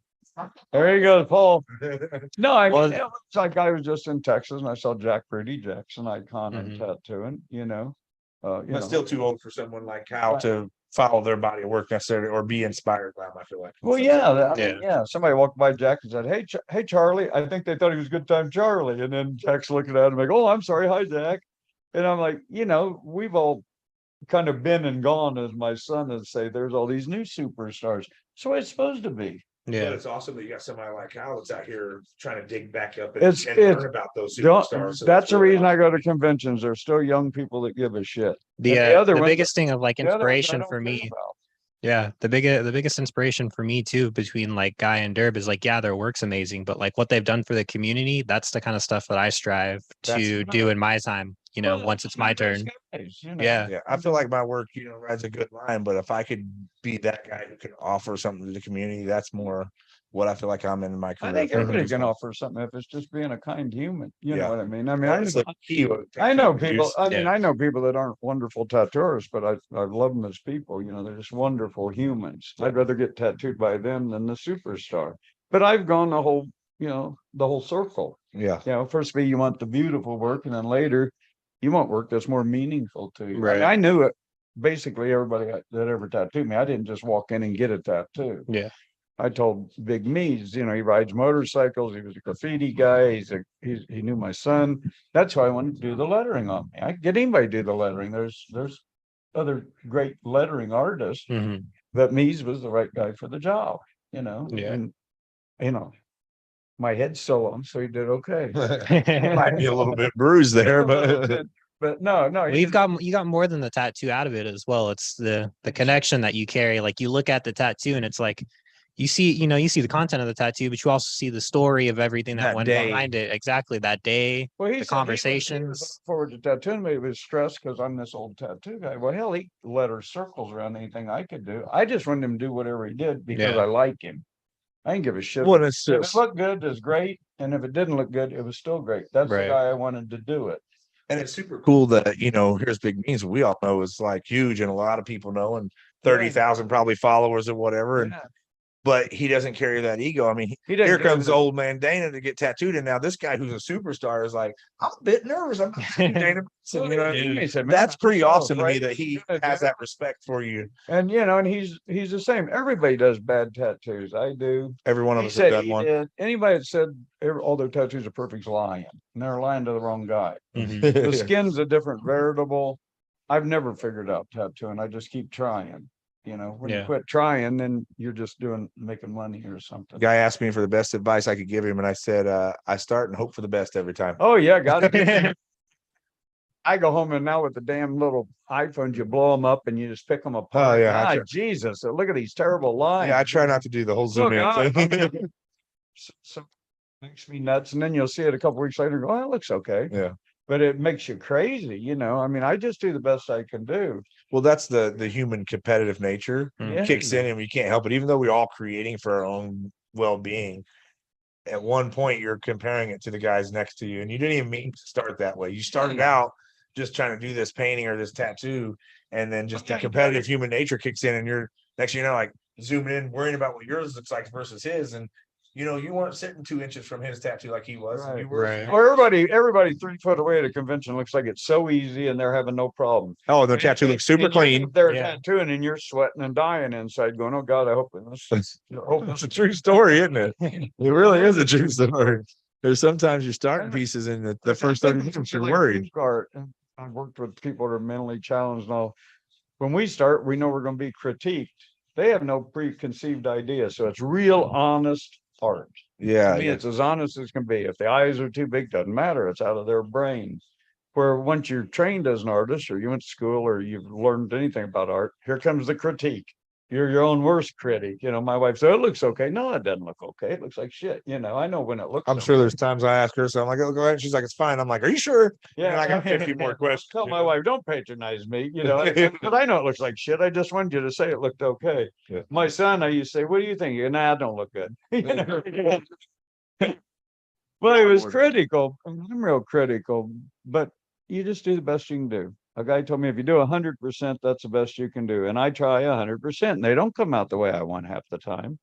There he goes, Paul. No, I mean, it's like I was just in Texas and I saw Jack Pretty Jackson icon in tattooing, you know. But still too old for someone like Kyle to follow their body of work necessarily or be inspired by them, I feel like. Well, yeah, I mean, yeah. Somebody walked by Jack and said, "Hey, hey, Charlie." I think they thought he was Good Time Charlie, and then Jack's looking at him like, "Oh, I'm sorry, hi, Jack." And I'm like, you know, we've all kind of been and gone, as my son would say. There's all these new superstars. That's the way it's supposed to be. Yeah, but it's awesome that you got somebody like Kyle that's out here trying to dig back up and learn about those superstars. So that's the reason I go to conventions. There's still young people that give a shit. The biggest thing of like inspiration for me. Yeah, the biggest inspiration for me too, between like Guy and Derb, is like, yeah, their work's amazing, but like what they've done for the community, that's the kind of stuff that I strive to do in my time, you know, once it's my turn. Yeah. I feel like my work, you know, rides a good line, but if I could be that guy who can offer something to the community, that's more what I feel like I'm in my career. I think everybody can offer something if it's just being a kind human. You know what I mean? I mean, I know people. I mean, I know people that aren't wonderful tattooers, but I love them as people. You know, they're just wonderful humans. I'd rather get tattooed by them than the superstar. But I've gone the whole, you know, the whole circle. Yeah. You know, first you want the beautiful work, and then later you want work that's more meaningful to you. Right. I mean, I knew it. Basically, everybody that ever tattooed me, I didn't just walk in and get a tattoo. Yeah. I told Big Mees, you know, he rides motorcycles. He was a graffiti guy. He knew my son. That's why I wanted to do the lettering on me. I can get anybody to do the lettering. There's other great lettering artists, but Mees was the right guy for the job, you know. Yeah. And you know, my head's so long, so he did okay. Might be a little bit bruised there, but no, you got more than the tattoo out of it as well. It's the connection that you carry. Like you look at the tattoo and it's like, you see the content of the tattoo, but you also see the story of everything that went behind it. Exactly, that day, the conversations. He was forward to tattooing me. He was stressed because I'm this old tattoo guy. Well, hell, he lettered circles around anything I could do. I just wanted him to do whatever he did because I like him. I didn't give a shit. Well, if it looked good, it's great. And if it didn't look good, it was still great. That's the guy I wanted to do it. And it's super cool that, you know, here's Big Means, we all know is like huge and a lot of people know, and 30,000 probably followers or whatever. And but he doesn't carry that ego. I mean, here comes old man Dana to get tattooed, and now this guy who's a superstar is like, I'm a bit nervous. I'm Dana Brunson, you know. He said, that's pretty awesome to me that he has that respect for you. And you know, and he's the same. Everybody does bad tattoos. I do. Every one of us has done one. Anybody that said all their tattoos are perfect's lying, and they're lying to the wrong guy. The skin's a different variable. I've never figured out tattooing. I just keep trying. You know, when you quit trying, then you're just making money or something. Guy asked me for the best advice I could give him, and I said, I start and hope for the best every time. Oh yeah, got it. I go home and now with the damn little iPhones, you blow them up and you just pick them apart. Oh yeah, Jesus! Look at these terrible lines. Yeah, I try not to do the whole zoom in thing. So makes me nuts, and then you'll see it a couple weeks later and go, "Oh, it looks okay." Yeah. But it makes you crazy, you know. I mean, I just do the best I can do. Well, that's the human competitive nature kicks in, and we can't help it. Even though we're all creating for our own well-being, at one point you're comparing it to the guys next to you, and you didn't even mean to start that way. You started out just trying to do this painting or this tattoo, and then just the competitive human nature kicks in, and you're next thing you know, like zooming in, worrying about what yours looks like versus his, and you know, you weren't sitting 2 inches from his tattoo like he was. Right. You were, Well, everybody 3 foot away at a convention looks like it's so easy and they're having no problem. Oh, the tattoo looks super clean. They're tattooing and you're sweating and dying inside going, oh God, I hope that's a true story, isn't it? It really is a true story. There's sometimes you're starting pieces in the first 30 minutes you're worried. I've worked with people that are mentally challenged and all. When we start, we know we're going to be critiqued. They have no preconceived idea. So it's real honest art. Yeah, to me, it's as honest as can be. If the eyes are too big, doesn't matter. It's out of their brain. Where once you're trained as an artist, or you went to school, or you've learned anything about art, here comes the critique. you're your own worst critic. My wife said, it looks okay. No, it doesn't look okay. It looks like shit. I know when it looks. I'm sure there's times I ask her, so I'm like, oh, go ahead. She's like, it's fine. I'm like, are you sure? Yeah. And I got 50 more questions. Tell my wife, don't patronize me. But I know it looks like shit. I just wanted you to say it looked okay. Yeah. My son, I used to say, what do you think? Nah, it don't look good. Well, he was critical. I'm real critical, but you just do the best you can do. A guy told me if you do 100%, that's the best you can do. And I try 100%, and they don't come out the way I want half the time.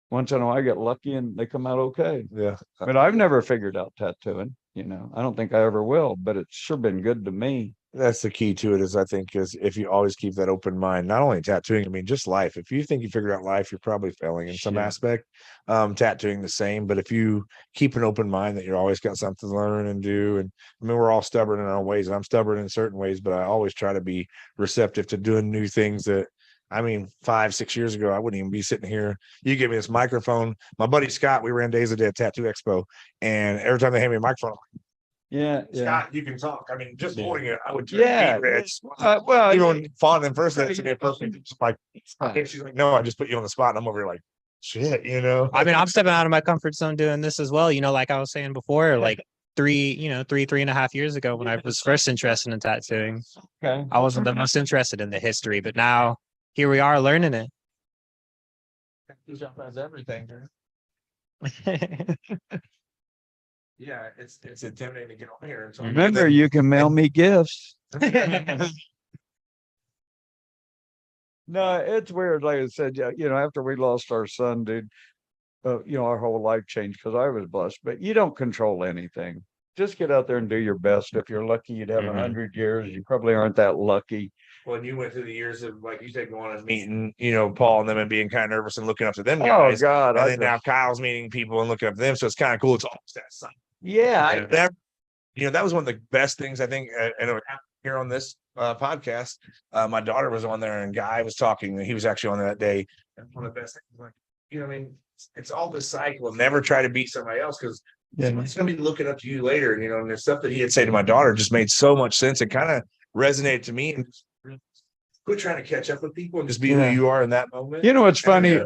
Once in a while, I get lucky and they come out okay. Yeah. But I've never figured out tattooing. I don't think I ever will, but it's sure been good to me. That's the key to it, is I think, is if you always keep that open mind, not only tattooing, I mean, just life. If you think you figured out life, you're probably failing in some aspect. Tattooing the same, but if you keep an open mind that you're always got something to learn and do, and I mean, we're all stubborn in our own ways. I'm stubborn in certain ways, but I always try to be receptive to doing new things that, I mean, 5-6 years ago, I wouldn't even be sitting here. You give me this microphone. My buddy Scott, we ran Days of Dead Tattoo Expo, and every time they hand me a microphone, yeah. Scott, you can talk. I mean, just holding it, I would turn red. Well, even when Fawn and first that to me at first, like, she's like, no, I just put you on the spot, and I'm over here like, shit, I mean, I'm stepping out of my comfort zone doing this as well. Like I was saying before, like 3.5 years ago when I was first interested in tattooing. Okay. I wasn't the most interested in the history, but now here we are learning it. Everything. Yeah, it's intimidating to get on here. So Remember, you can mail me gifts. No, it's weird. Like I said, after we lost our son, dude, our whole life changed because I was blessed. But you don't control anything. Just get out there and do your best. If you're lucky, you'd have 100 years. You probably aren't that lucky. Well, you went through the years of, like you said, going and meeting, Paul and them and being kind of nervous and looking up to them guys. Oh God! And then now Kyle's meeting people and looking up to them, so it's kind of cool. It's almost that sign. Yeah, that was one of the best things I think, and it would happen here on this podcast. My daughter was on there, and Guy was talking. And he was actually on there that day. And one of the best things, like, I mean, it's all this cycle. Never try to beat somebody else, because someone's going to be looking up to you later. And the stuff that he had said to my daughter just made so much sense. It kind of resonated to me. And quit trying to catch up with people and just be who you are in that moment. It's funny.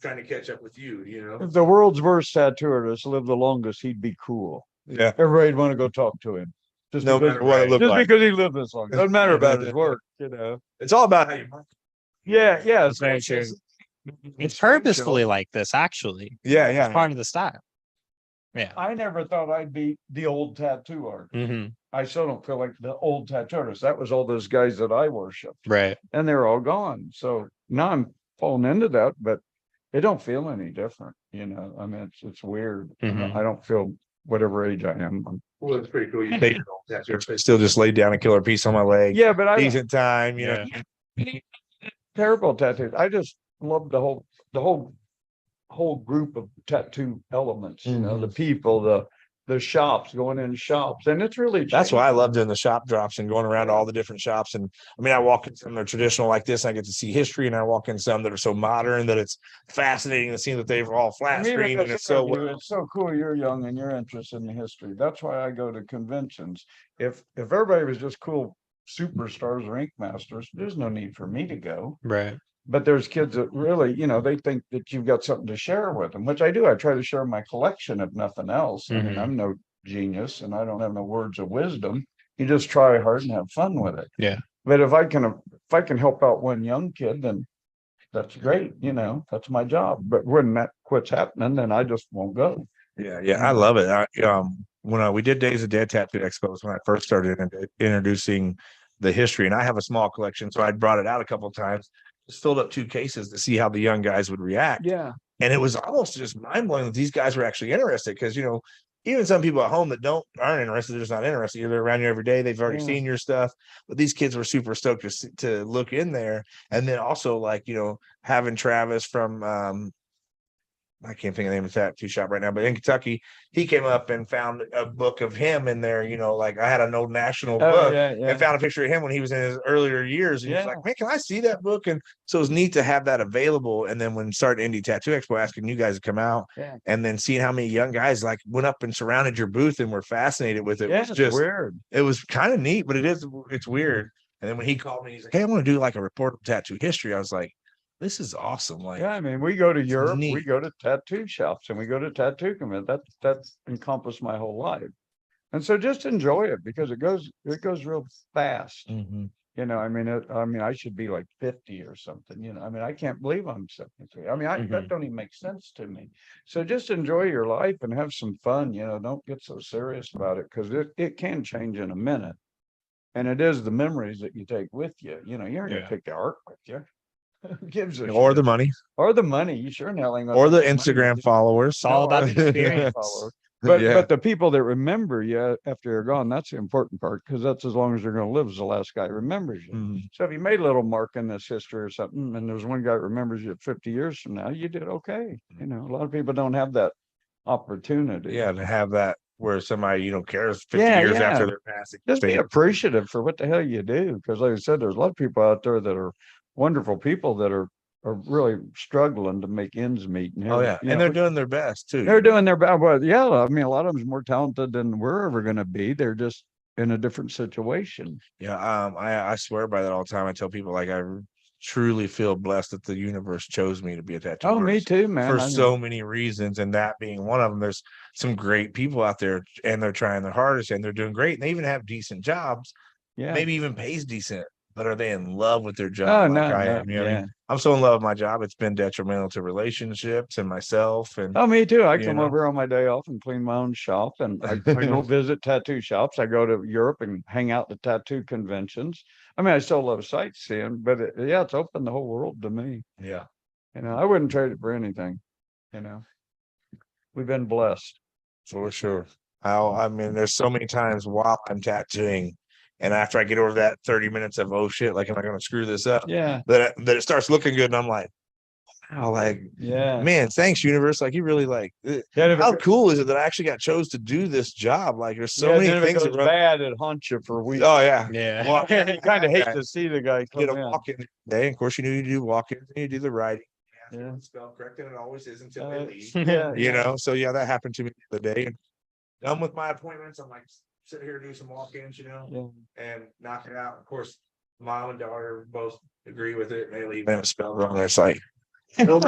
Trying to catch up with you, If the world's worst tattoo artist lived the longest, he'd be cool. Yeah. Everybody'd want to go talk to him. Just no matter what it looked like. Because he lived this long. Doesn't matter about his work, It's all about how you market. Yeah. It's very true. It's purposefully like this, actually. Yeah. It's part of the style. Yeah. I never thought I'd be the old tattoo artist. Mm-hmm. I still don't feel like the old tattoo artist. That was all those guys that I worshiped. Right. And they're all gone. So now I'm falling into that, but it don't feel any different. I mean, it's weird. Mm-hmm. I don't feel whatever age I am. Well, it's pretty cool. You made your old tattoo. I still just laid down a killer piece on my leg. Yeah, but decent time, terrible tattoos. I just love the whole group of tattoo elements, the people, the shops, going in shops, and it's really changed. That's why I love doing the shop drops and going around to all the different shops. And I mean, I walk in some that are traditional like this, and I get to see history, and I walk in some that are so modern that it's fascinating to see that they're all flat screen, and it's so cool. You're young and you're interested in the history. That's why I go to conventions. If everybody was just cool superstars or ink masters, there's no need for me to go. Right. But there's kids that really, they think that you've got something to share with them, which I do. I try to share my collection, if nothing else. I mean, I'm no genius and I don't have no words of wisdom. You just try hard and have fun with it. Yeah. But if I can help out one young kid, then that's great. That's my job. But when that quits happening, then I just won't go. Yeah. I love it. When we did Days of Dead Tattoo Expos, when I first started introducing the history, and I have a small collection, so I brought it out a couple of times. Filled up 2 cases to see how the young guys would react. Yeah. And it was almost just mind-blowing that these guys were actually interested, because even some people at home that aren't interested, they're just not interested. They're around you every day, they've already seen your stuff, but these kids were super stoked to look in there. And then also, like, having Travis from I can't think of the name of the tattoo shop right now, but in Kentucky, he came up and found a book of him in there. Like I had an old national book and found a picture of him when he was in his earlier years. And he was like, man, can I see that book? And so it was neat to have that available. And then when starting Indie Tattoo Expo, asking you guys to come out and then seeing how many young guys like went up and surrounded your booth and were fascinated with it. Yeah, was just weird. It was kind of neat, but it's weird. And then when he called me, he's like, hey, I want to do like a report of tattoo history. I was like, this is awesome. Like, Yeah, I mean, we go to Europe, we neat. go to tattoo shops and we go to tattoo conventions. That encompassed my whole life. And so just enjoy it because it goes real fast. Mhm. You know, I mean, I should be like 50 or something, you know, I mean, I can't believe I'm 73. I mean, that don't even make sense to me. So just enjoy your life and have some fun, you know, don't get so serious about it because it can change in a minute. And it is the memories that you take with you. You know, you're not gonna take the art with you. Who gives a Or shit? the money, Or the money. You sure in hell ain't gonna or take the money Instagram with you. followers. It's all about the Instagram experience. followers. Yeah. But the people that remember you after you're gone, that's the important part because that's as long as you're gonna live as the last guy remembers you. Mhm. So if you made a little mark in this history or something, and there's one guy that remembers you 50 years from now, you did okay. You know, a lot of people don't have that opportunity. Yeah, to have that where somebody cares 50 Yeah, years yeah. after their passing. Just be appreciative for what the hell you do. Because like I said, there's a lot of people out there that are wonderful people that are really struggling to make ends meet. And Oh yeah, you and know, they're doing their best too. they're doing their best. Well, yeah, I mean, a lot of them's more talented than we're ever going to be. They're just in a different situation. Yeah, I swear by that all the time. I tell people like I truly feel blessed that the universe chose me to be a tattoo Oh, me artist too, man. for I mean, so many reasons, and that being one of them. There's some great people out there, and they're trying their hardest, and they're doing great, and they even have decent jobs, yeah. maybe even pays decent. But are they in love with their Oh, job like no, I no, am? You know what I yeah. mean? I'm so in love with my job. It's been detrimental to relationships and myself. And Oh, me too. I you come know. over on my day off and clean my own shop, and I go visit tattoo shops. I go to Europe and hang out at tattoo conventions. I mean, I still love sightseeing, but yeah, it's opened the whole world to me. Yeah. You know, I wouldn't trade it for anything. You know, we've been blessed. For sure. I mean, there's so many times while I'm tattooing, and after I get over that 30 minutes of oh shit, like am I gonna screw this up? Yeah, That it starts looking good, and I'm like, wow, like yeah. man, thanks universe. Like you really like Yeah, how cool is it that I actually got chose to do this job? Like there's so many then if it things goes that run. bad, it haunts you for weeks. Oh yeah. Yeah. Well, You kind of hate yeah. to see the guy come Get a in. walk in day. Of course, you knew you do walk ins and you do the writing. Yeah. Spell correct, and it always is until they leave. Yeah, You know, so yeah, that happened to me the other day. And done with my appointments. I'm like, sit here, do some walk-ins, yeah. and knock it out. Of course, mom and daughter both agree with it. They leave and spell wrong. It's like, how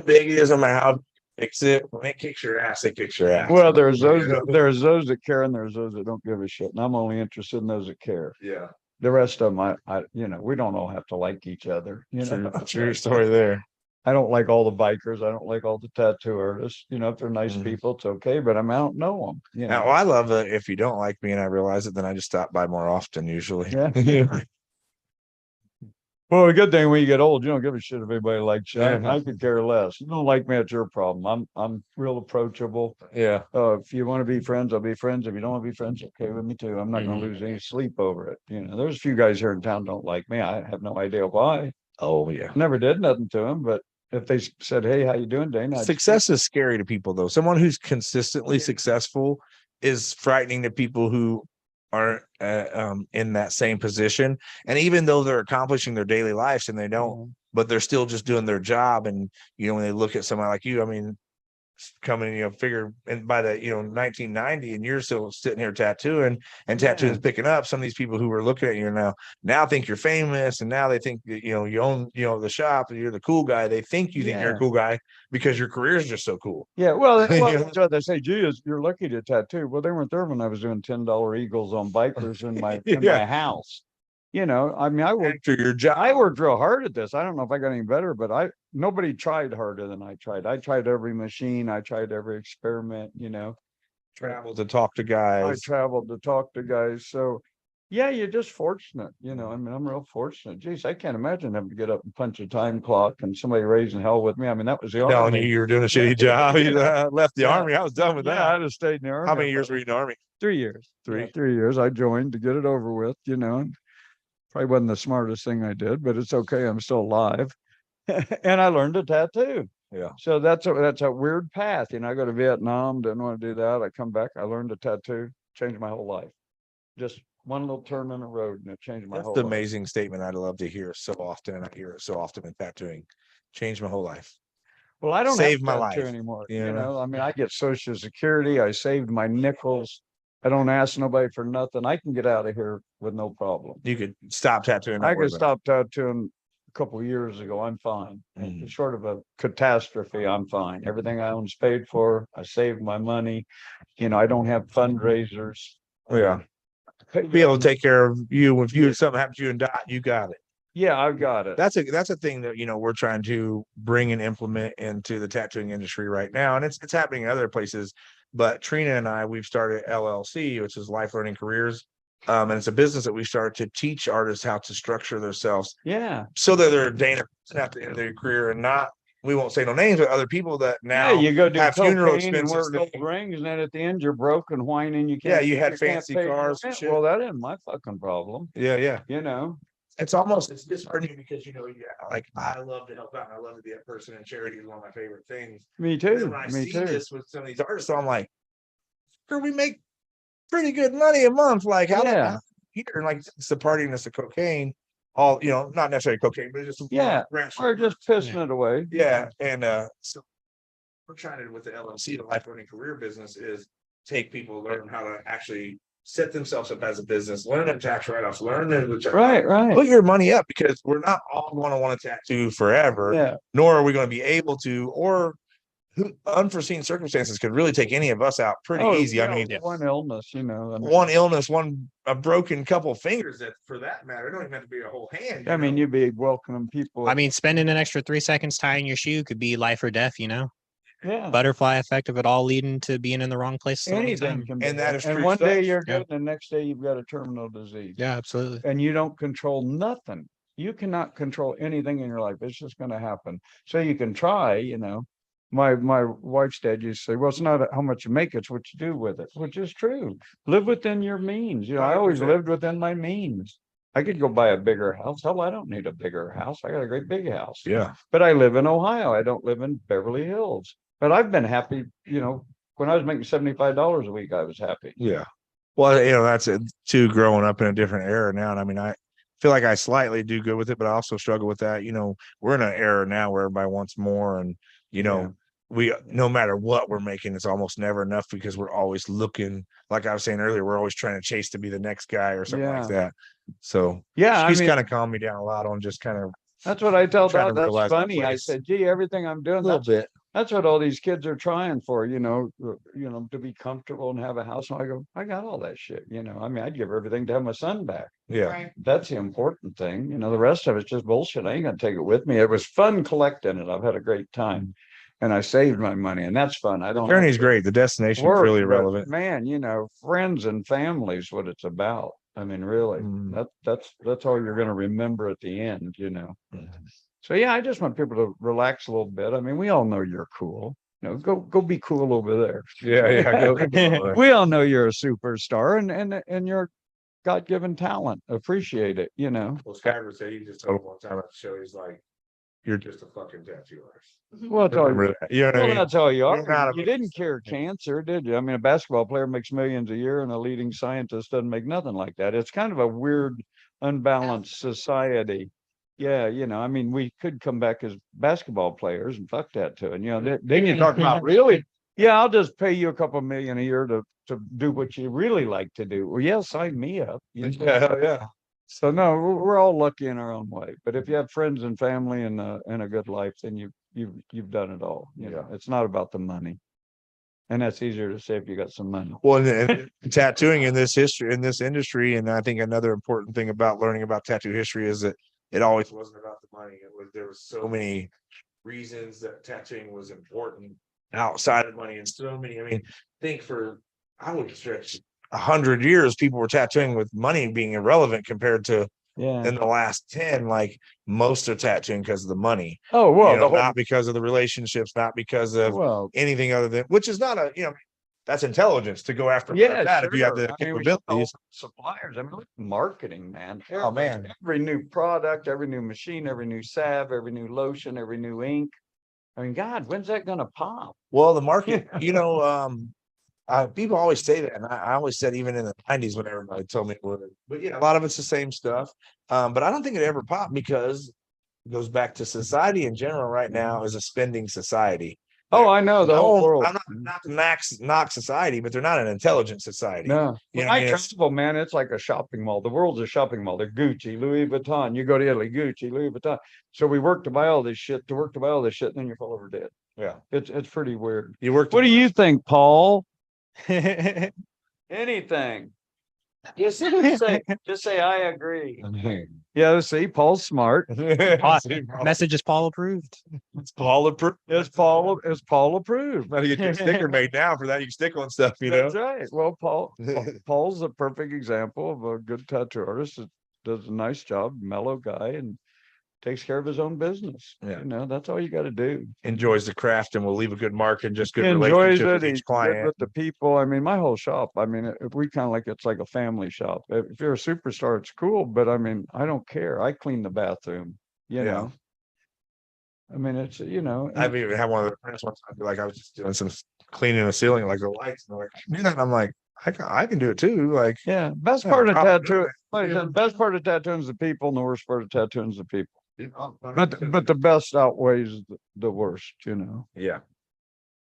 big it is on my house. Fix it. When it kicks your ass, it kicks your ass. Well, there's those that care and there's those that don't give a shit. And I'm only interested in those that care. Yeah. The rest of them, I you know, we don't all have to like each other. You know, True story there. I don't like all the bikers. I don't like all the tattoo artists. You know, if they're nice people, it's okay. But I don't know them. You Now, know, I love it. If you don't like me and I realize it, then I just stop by more often usually. yeah. Well, a good thing when you get old, you don't give a shit if anybody likes you. Yeah. I could care less. You don't like me, it's your problem. I'm real approachable. Yeah. If you want to be friends, I'll be friends. If you don't want to be friends, okay with me too. I'm not going to lose any sleep over it. You know, there's a few guys here in town don't like me. I have no idea why. Oh yeah. Never did nothing to them, but if they said, "Hey, how you doing, Dana?" Success is scary to people though. Someone who's consistently successful is frightening to people who aren't in that same position. And even though they're accomplishing their daily lives and they don't, but they're still just doing their job. And when they look at somebody like you, I mean, coming, figure and by the 1990, and you're still sitting here tattooing, and tattooing's picking up. Some of these people who were looking at you now think you're famous, and now they think that you own the shop and you're the cool guy. They think you think you're a cool guy because your career is just so cool. Yeah, well, that's what they say. Gee, you're lucky to tattoo. Well, they weren't there when I was doing $10 eagles on bikers in my my house. I mean, I worked through your job. I worked real hard at this. I don't know if I got any better, but nobody tried harder than I tried. I tried every machine. I tried every experiment, Traveled to talk to guys. I traveled to talk to guys. So yeah, you're just fortunate. I mean, I'm real fortunate. Geez, I can't imagine having to get up and punch a time clock and somebody raising hell with me. I mean, that was the Telling army. you were doing a shitty job. You left the army. I was done with that. I'd have stayed in the army. How many years were you in the army? 3 years. Three. 3 years. I joined to get it over with, Probably wasn't the smartest thing I did, but it's okay. I'm still alive. And I learned to tattoo. Yeah. So that's a weird path. I go to Vietnam, didn't want to do that. I come back, I learned to tattoo, changed my whole life. Just one little turn in the road and it changed my whole That's the life. amazing statement I'd love to hear so often. And I hear it so often in tattooing. Changed my whole life. Well, I don't Saved have my tattoo life. anymore. Yeah. I mean, I get Social Security. I saved my nickels. I don't ask nobody for nothing. I can get out of here with no problem. You could stop tattooing. I could stop tattooing a couple of years ago, I'm fine. Short of a catastrophe, I'm fine. Everything I own's paid for. I saved my money. You know, I don't have fundraisers. Yeah. Be able to take care of you. If something happens to you and die, you got it. Yeah, I've got it. That's a thing that, you know, we're trying to bring and implement into the tattooing industry right now. And it's happening in other places. But Trina and I, we've started LLC, which is Life Learning Careers. And it's a business that we started to teach artists how to structure themselves. Yeah. So that they're Dana at the end of their career, and not, we won't say no names, but other people that now you go do have funeral cocaine and expenses. wear gold rings, and then at the end you're broke and whining. You can't. You had you can't fancy pay your cars and rent. shit. Well, that isn't my fucking problem. Yeah. You know. It's disheartening because, you know, like, I love to help out and I love to be a person, and charity is one of my favorite things. Me And too. then when I Me see too. this with some of these artists, I'm like, sure, we make pretty good money a month. Like, how here, like, it's the partiness of cocaine, all, you know, not necessarily cocaine, but just Or just pissing it away. And so we're trying to, with the LLC, the Life Learning Career business, is take people, learn how to actually set themselves up as a business, learn their tax write-offs, learn their Right. put your money up, because we're not all going to want to tattoo forever, nor are we going to be able to, or unforeseen circumstances could really take any of us out pretty easy. I mean, one illness, you know, one illness, a broken couple fingers, that for that matter, it don't even have to be a whole hand. I mean, you'd be welcoming people. I mean, spending an extra 3 seconds tying your shoe could be life or death, you know? Yeah. Butterfly effect of it all leading to being in the wrong place. Anything can be. And that is and true one day stuff. you're good, and the next day you've got a terminal disease. Yeah, absolutely. And you don't control nothing. You cannot control anything in your life. It's just going to happen. So you can try, you know. My wife's dad used to say, well, it's not how much you make, it's what you do with it, which is true. Live within your means. You know, I always 100%. lived within my means. I could go buy a bigger house. Hell, I don't need a bigger house. I got a great big house. Yeah. But I live in Ohio. I don't live in Beverly Hills. But I've been happy, you know, when I was making $75 a week, I was happy. Yeah. Well, you know, that's it too, growing up in a different era now. And I mean, I feel like I slightly do good with it, but I also struggle with that. You know, we're in an era now where everybody wants more, and, you know, no matter what we're making, it's almost never enough, because we're always looking, like I was saying earlier, we're always trying to chase to be the next guy or something like that. So she's kind of calmed me down a lot on just kind of. That's what I tell Doc. That's realize my funny. I place. said, gee, everything I'm doing, A little bit. that's what all these kids are trying for, you know, to be comfortable and have a house. And I go, I got all that shit, you know. I mean, I'd give everything to have my son back. Yeah. That's the important thing. You know, the rest of it's just bullshit. I ain't gonna take it with me. It was fun collecting it. I've had a great time. And I saved my money, and that's fun. I don't. The journey's great. The destination is really relevant. Man, you know, friends and family is what it's about. I mean, really, that's all you're going to remember at the end, you know. So yeah, I just want people to relax a little bit. I mean, we all know you're cool. You know, go be cool over there. Yeah. We all know you're a superstar, and your God-given talent. Appreciate it, you know. Well, Scott would say, he just told him one time at the show, he's like, you're just a fucking tattoo artist. Well, that's all that's all you You're are. not You didn't cure cancer, did you? I mean, a basketball player makes millions a year, and a leading scientist doesn't make nothing like that. It's kind of a weird, unbalanced society. Yeah, you know, I mean, we could come back as basketball players, and fuck that too. And, you know, then you talk about really, I'll just pay you a couple million a year to do what you really like to do. Well, yeah, sign me up. You know? Yeah. So no, we're all lucky in our own way. But if you have friends and family and a good life, then you've done it all. You know, it's not about the money, and that's easier to say if you got some money. Well, and tattooing in this industry, and I think another important thing about learning about tattoo history is that it always wasn't about the money. There was so many reasons that tattooing was important outside of money, and so many. I mean, I would stretch 100 years, people were tattooing with money being irrelevant compared to in the last 10. Like, most are tattooing because of the money. Oh, well, you know, not because of the relationships, not because of anything other than, which is not that's intelligence to go after that. If you have the capabilities. Suppliers, I mean, look, marketing, man. Oh man, every new product, every new machine, every new salve, every new lotion, every new ink. I mean, God, when's that gonna pop? Well, the market, people always say that, and I always said, even in the 90s when everybody told me it would. But yeah, a lot of it's the same stuff. But I don't think it ever popped, because it goes back to society in general right now is a spending society. Oh, I know the whole world. I'm not to knock society, but they're not an intelligent society. No, You when know, I travel, man, it's like a shopping mall. The world's a shopping mall. They're Gucci, Louis Vuitton. You go to Italy, Gucci, Louis Vuitton. So we work to buy all this shit, and then you fall over dead. Yeah, It's pretty weird. you work. What do you think, Paul? Anything. Just say I agree. Yeah, see, Paul's smart. Message is Paul approved. It's Paul approved. Is Paul approved? Better get your sticker made now for that. You can stick on stuff, you know. That's right. Well, Paul's a perfect example of a good tattoo artist that does a nice job, mellow guy, and takes care of his own business. Yeah. You know, that's all you got to do. Enjoys the craft and will leave a good mark and just good Enjoys relationship it. with He's each good client. with the people. I mean, my whole shop. I mean, if we kind of like it's like a family shop. If you're a superstar, it's cool. But I mean, I don't care. I clean the bathroom. You know. I mean, it's I've even had one of the friends once. Like I was just doing some cleaning the ceiling, like the lights, and they're like, "Do that." And I'm like, I can do it too. Like, yeah. Best part of tattoo. Like the best part of tattooing is the people, and the worst part of tattooing is the people. But the best outweighs the worst, you know. Yeah.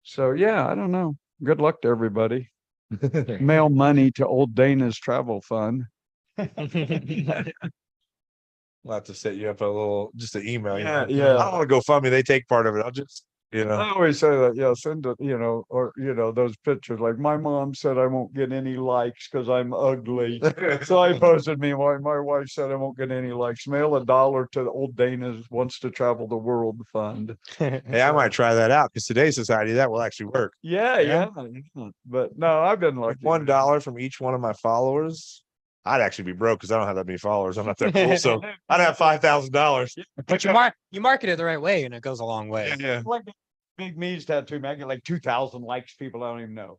So yeah, I don't know. Good luck to everybody. Mail money to old Dana's travel fund. We'll have to set you up just an email. Yeah, you know? yeah. I don't want to go fund me. They take part of it. I'll just, I always say that, yeah, send it, or those pictures. Like my mom said I won't get any likes because I'm ugly. So I posted me. My wife said I won't get any likes. Mail $1 to the old Dana's wants to travel the world fund. Hey, I might try that out because today's society that will actually work. Yeah. But no, I've been Like lucky. $1 from each one of my followers. I'd actually be broke because I don't have that many followers. I'm not that cool. So I'd have $5,000. But you market it the right way and it goes a long way. Yeah. Like Big Me's tattoo, man, I get like 2,000 likes. People I don't even know.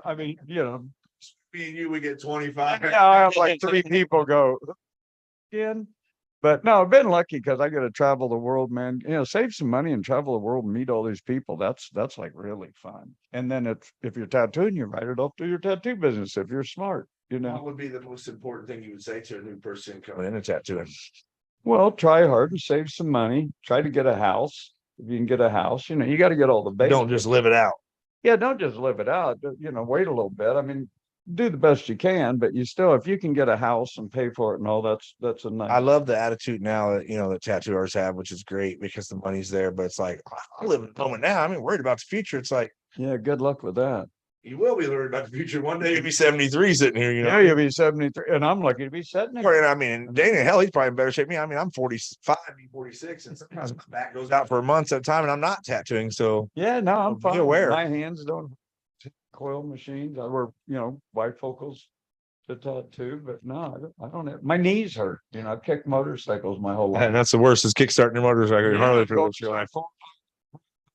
I mean, Me and you, we get 25. yeah, I have like 3 people go again. But no, I've been lucky because I get to travel the world, man. Save some money and travel the world and meet all these people. That's like really fun. And then if you're tattooing, you write it off to your tattoo business if you're smart. What would be the most important thing you would say to a new person coming in and tattooing? Well, try hard and save some money. Try to get a house. If you can get a house, you got to get all the basics. Don't just live it out. Yeah, don't just live it out. Wait a little bit. I mean, do the best you can, but if you can get a house and pay for it and all, that's a nice. I love the attitude now that that tattoo artists have, which is great because the money's there. But it's like I live in the moment now. I'm worried about the future. It's like, yeah, good luck with that. You will be worried about the future. One day you'll be 73 sitting here, Yeah, you'll be 73, and I'm lucky to be 70. And I mean, Dana, hell, he's probably in better shape than me. I mean, I'm 45, be 46, and sometimes my back goes out for months at a time, and I'm not tattooing. So yeah, no, I'm fine. Be aware. My hands don't coil machines. I wear, bifocals to tattoo, but no, I don't have. My knees hurt. I've kicked motorcycles my whole life. And that's the worst is kickstarting your motorcycle. Yeah, Harley for your life.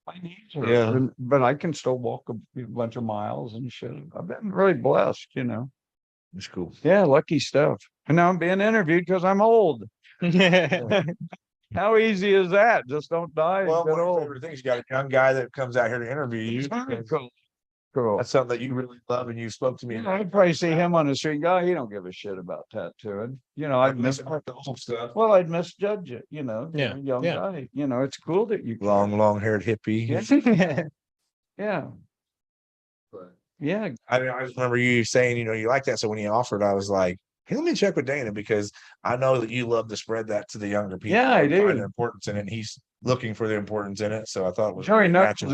My knees hurt. Yeah. But I can still walk a bunch of miles and shit. I've been really blessed, It's cool. Yeah, lucky stuff. And now I'm being interviewed because I'm old. How easy is that? Just don't die. Well, and get one of old. my favorite things, you got a young guy that comes out here to interview you. Cool. That's something that you really love, and you spoke to me. I'd probably see him on the street. Guy, he don't give a shit about tattooing. I'd the whole stuff. Well, I'd misjudge it. Yeah, young guy. It's cool that you Long-haired hippie. Yeah. But Yeah. I just remember you saying, you like that. So when he offered, I was like, hey, let me check with Dana because I know that you love to spread that to the younger people. Yeah, I do. Find the importance in it. And he's looking for the importance in it. So I thought it was Joey matches.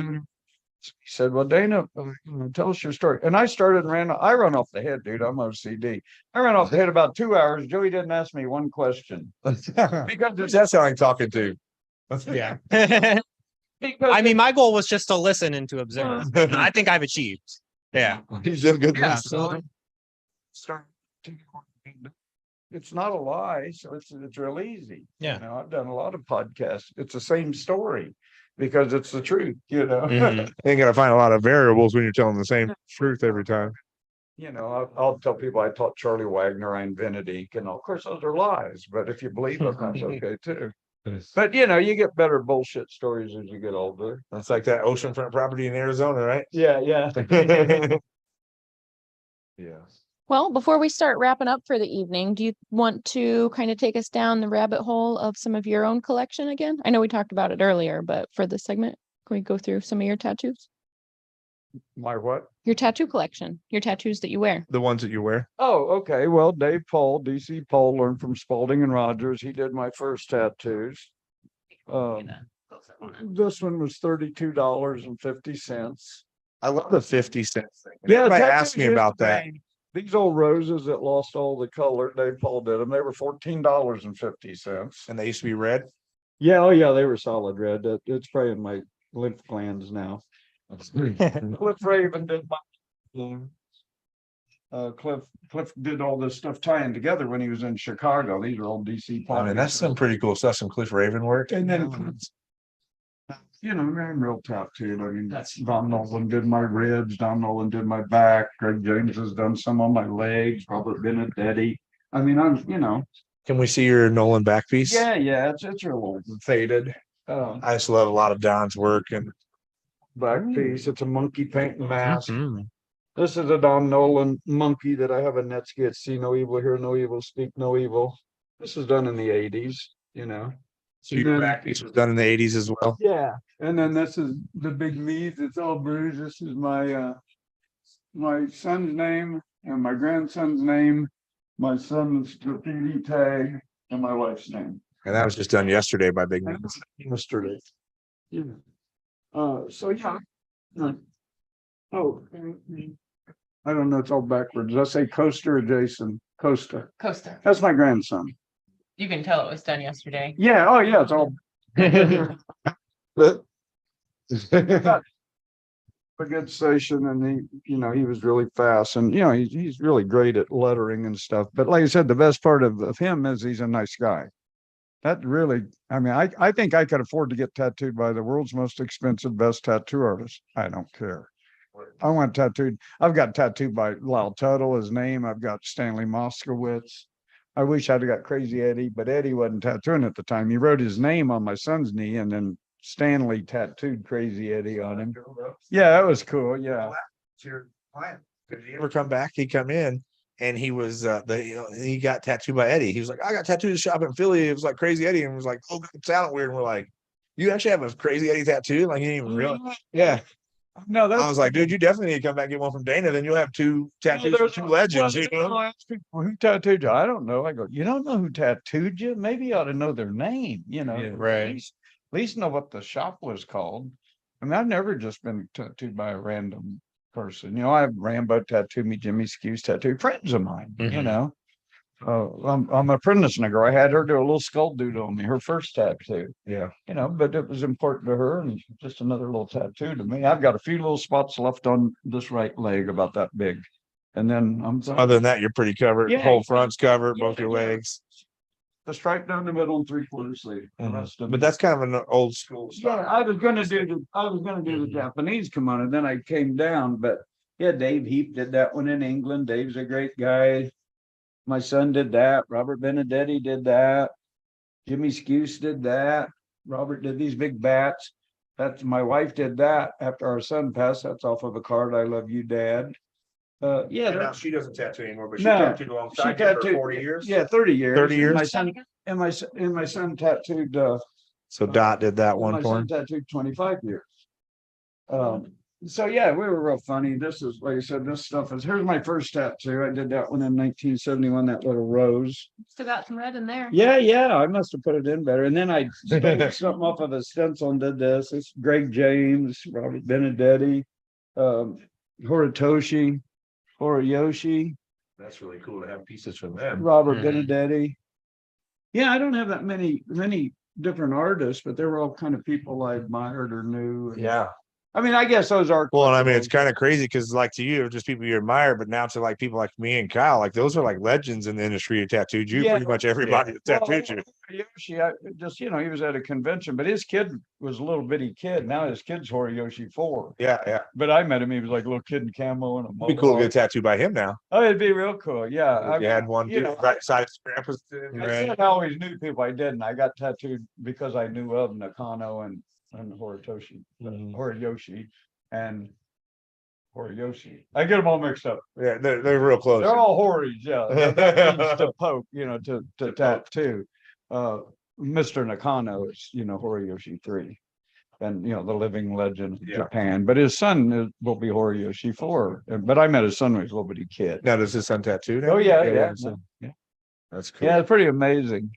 He said, well, Dana, tell us your story. And I started I run off the head, dude. I'm OCD. I ran off the head about 2 hours. Joey didn't ask me one question. Because that's how I'm talking to. Yeah. Because I mean, my goal was just to listen and to observe. I think I've achieved. Yeah. He's doing good. Yeah. It's not a lie, so it's real easy. Yeah. I've done a lot of podcasts. It's the same story because it's the truth, Mhm. You ain't got to find a lot of variables when you're telling the same truth every time. I'll tell people I taught Charlie Wagner, I invented ink, and of course those are lies, but if you believe them, that's okay too. But you get better bullshit stories as you get older. That's like that oceanfront property in Arizona, right? Yeah. Yeah. Well, before we start wrapping up for the evening, do you want to kind of take us down the rabbit hole of some of your own collection again? I know we talked about it earlier, but for this segment. Can we go through some of your tattoos? My what? Your tattoo collection, your tattoos that you wear. The ones that you wear. Oh, okay. Well, Dave Paul, DC Paul, learned from Spalding and Rogers. He did my first tattoos. This one was $32.50. I love the 50 cent thing. Yeah, Everybody tattoos asked me used about to that. be- These old roses that lost all the color, Dave Paul did them. They were $14.50. And they used to be red. Yeah, oh yeah, they were solid red. It's spraying my lymph glands now. Cliff Raven did my Cliff did all this stuff tying together when he was in Chicago. These are all DC. I mean, that's some pretty cool stuff. Some Cliff Raven work. And then, I'm real tattooed. I mean, Don Nolan did my ribs. Don Nolan did my back. Greg James has done some on my legs. Robert Benedetti. I mean, Can we see your Nolan back piece? yeah, it's real old and faded. I just love a lot of Don's work and Back piece. It's a monkey painting mask. Mhm. This is a Don Nolan monkey that I have a Netscape. See no evil, hear no evil, speak no evil. This is done in the 80s, so your back piece was done in the 80s as well. Yeah, and then this is the big meat. It's all bruised. This is my son's name and my grandson's name, my son's graffiti tag, and my wife's name. And that was just done yesterday by Big Man. Yesterday. Yeah. So yeah. Oh, I don't know. It's all backwards. Did I say Coaster or Jason? Costa. Coaster. That's my grandson. You can tell it was done yesterday. Yeah. Oh yeah. It's all. A good station, and he was really fast, and he's really great at lettering and stuff. But like I said, the best part of him is he's a nice guy. That really, I mean, I think I could afford to get tattooed by the world's most expensive, best tattoo artist. I don't care. I want tattooed. I've got tattooed by Lyle Tuttle, his name. I've got Stanley Moskowitz. I wish I'd have got Crazy Eddie, but Eddie wasn't tattooing at the time. He wrote his name on my son's knee, and then Stanley tattooed Crazy Eddie on him. Yeah, that was cool. Yeah. Your client. Did he ever come back? He'd come in and he was he got tattooed by Eddie. He was like, I got tattooed at a shop in Philly. It was like Crazy Eddie, and was like, oh, it sounded weird. And we're like, you actually have a Crazy Eddie tattoo? Like, he didn't even realize. Yeah. No, I was like, dude, you definitely need to come back and get one from Dana. Then you'll have two tattoos for two legends. I ask people, who tattooed you? I don't know. I go, you don't know who tattooed you? Maybe you ought to know their name. Yeah, right. At least know what the shop was called. I mean, I've never just been tattooed by a random person. I have Rambo tattooed me, Jimmy Skew's tattooed friends of mine. Mhm. I'm a apprentice nigger. I had her do a little skull doodle on me, her first tattoo. Yeah. But it was important to her, and just another little tattoo to me. I've got a few little spots left on this right leg about that big, and then I'm done. Other than that, you're pretty covered. Yeah. Whole front's covered, Yeah, both your yeah. legs. The stripe down the middle and 3/4 sleeve. The rest of But it- that's kind of an old school yeah, style. I was gonna do the Japanese kimono, then I came down, but yeah, Dave Heap did that one in England. Dave's a great guy. My son did that. Robert Benedetti did that. Jimmy Skewes did that. Robert did these big bats. That's my wife did that after our son passed. That's off of a card. I love you, Dad. Yeah, And now that's, she doesn't tattoo anymore, but she No, tattooed she alongside you for tattooed 40 years. yeah, 30 years. 30 years. My son and my son tattooed. So Dot did that one My for son him. tattooed 25 years. So yeah, we were real funny. This is, like I said, this stuff is, here's my first tattoo. I did that one in 1971, that little rose. Still got some red in there. Yeah, I must have put it in better. And then I stole something off of a stencil and did this. It's Greg James, Robert Benedetti, Horitoshi, Horiyoshi, That's really cool to have pieces from them. Robert Mhm. Benedetti. Yeah, I don't have that many different artists, but they were all kind of people I admired or knew. And- Yeah. I mean, I guess those are. Well, and I mean, it's kind of crazy because, like, to you, just people you admire, but now to like people like me and Kyle, like those are like legends in the industry who tattooed you. Yeah. Pretty much everybody that tattooed you. Horiyoshi, he was at a convention, but his kid was a little bitty kid. Now his kid's Horiyoshi 4. Yeah. But I met him, he was like a little kid in camo and a It'd be cool to mohawk. get tattooed by him now. Oh, it'd be real cool. Yeah. If you had one, you dude, know, right beside his grandpa's. I said I always knew people. I didn't. I got tattooed because I knew of Nakano and Horitoshi, Mhm. Horiyoshi and Horiyoshi. I get them all mixed up. Yeah, they're real close. They're all Horis, yeah. That means to poke, to tattoo. Mr. Nakano is, Horiyoshi 3. and the living legend of Yeah. Japan. But his son will be Horiyoshi 4. But I met his son when he was a little bitty kid. Now, does his son tattoo now? Oh yeah. So Yeah. that's cool. Yeah, it's pretty amazing,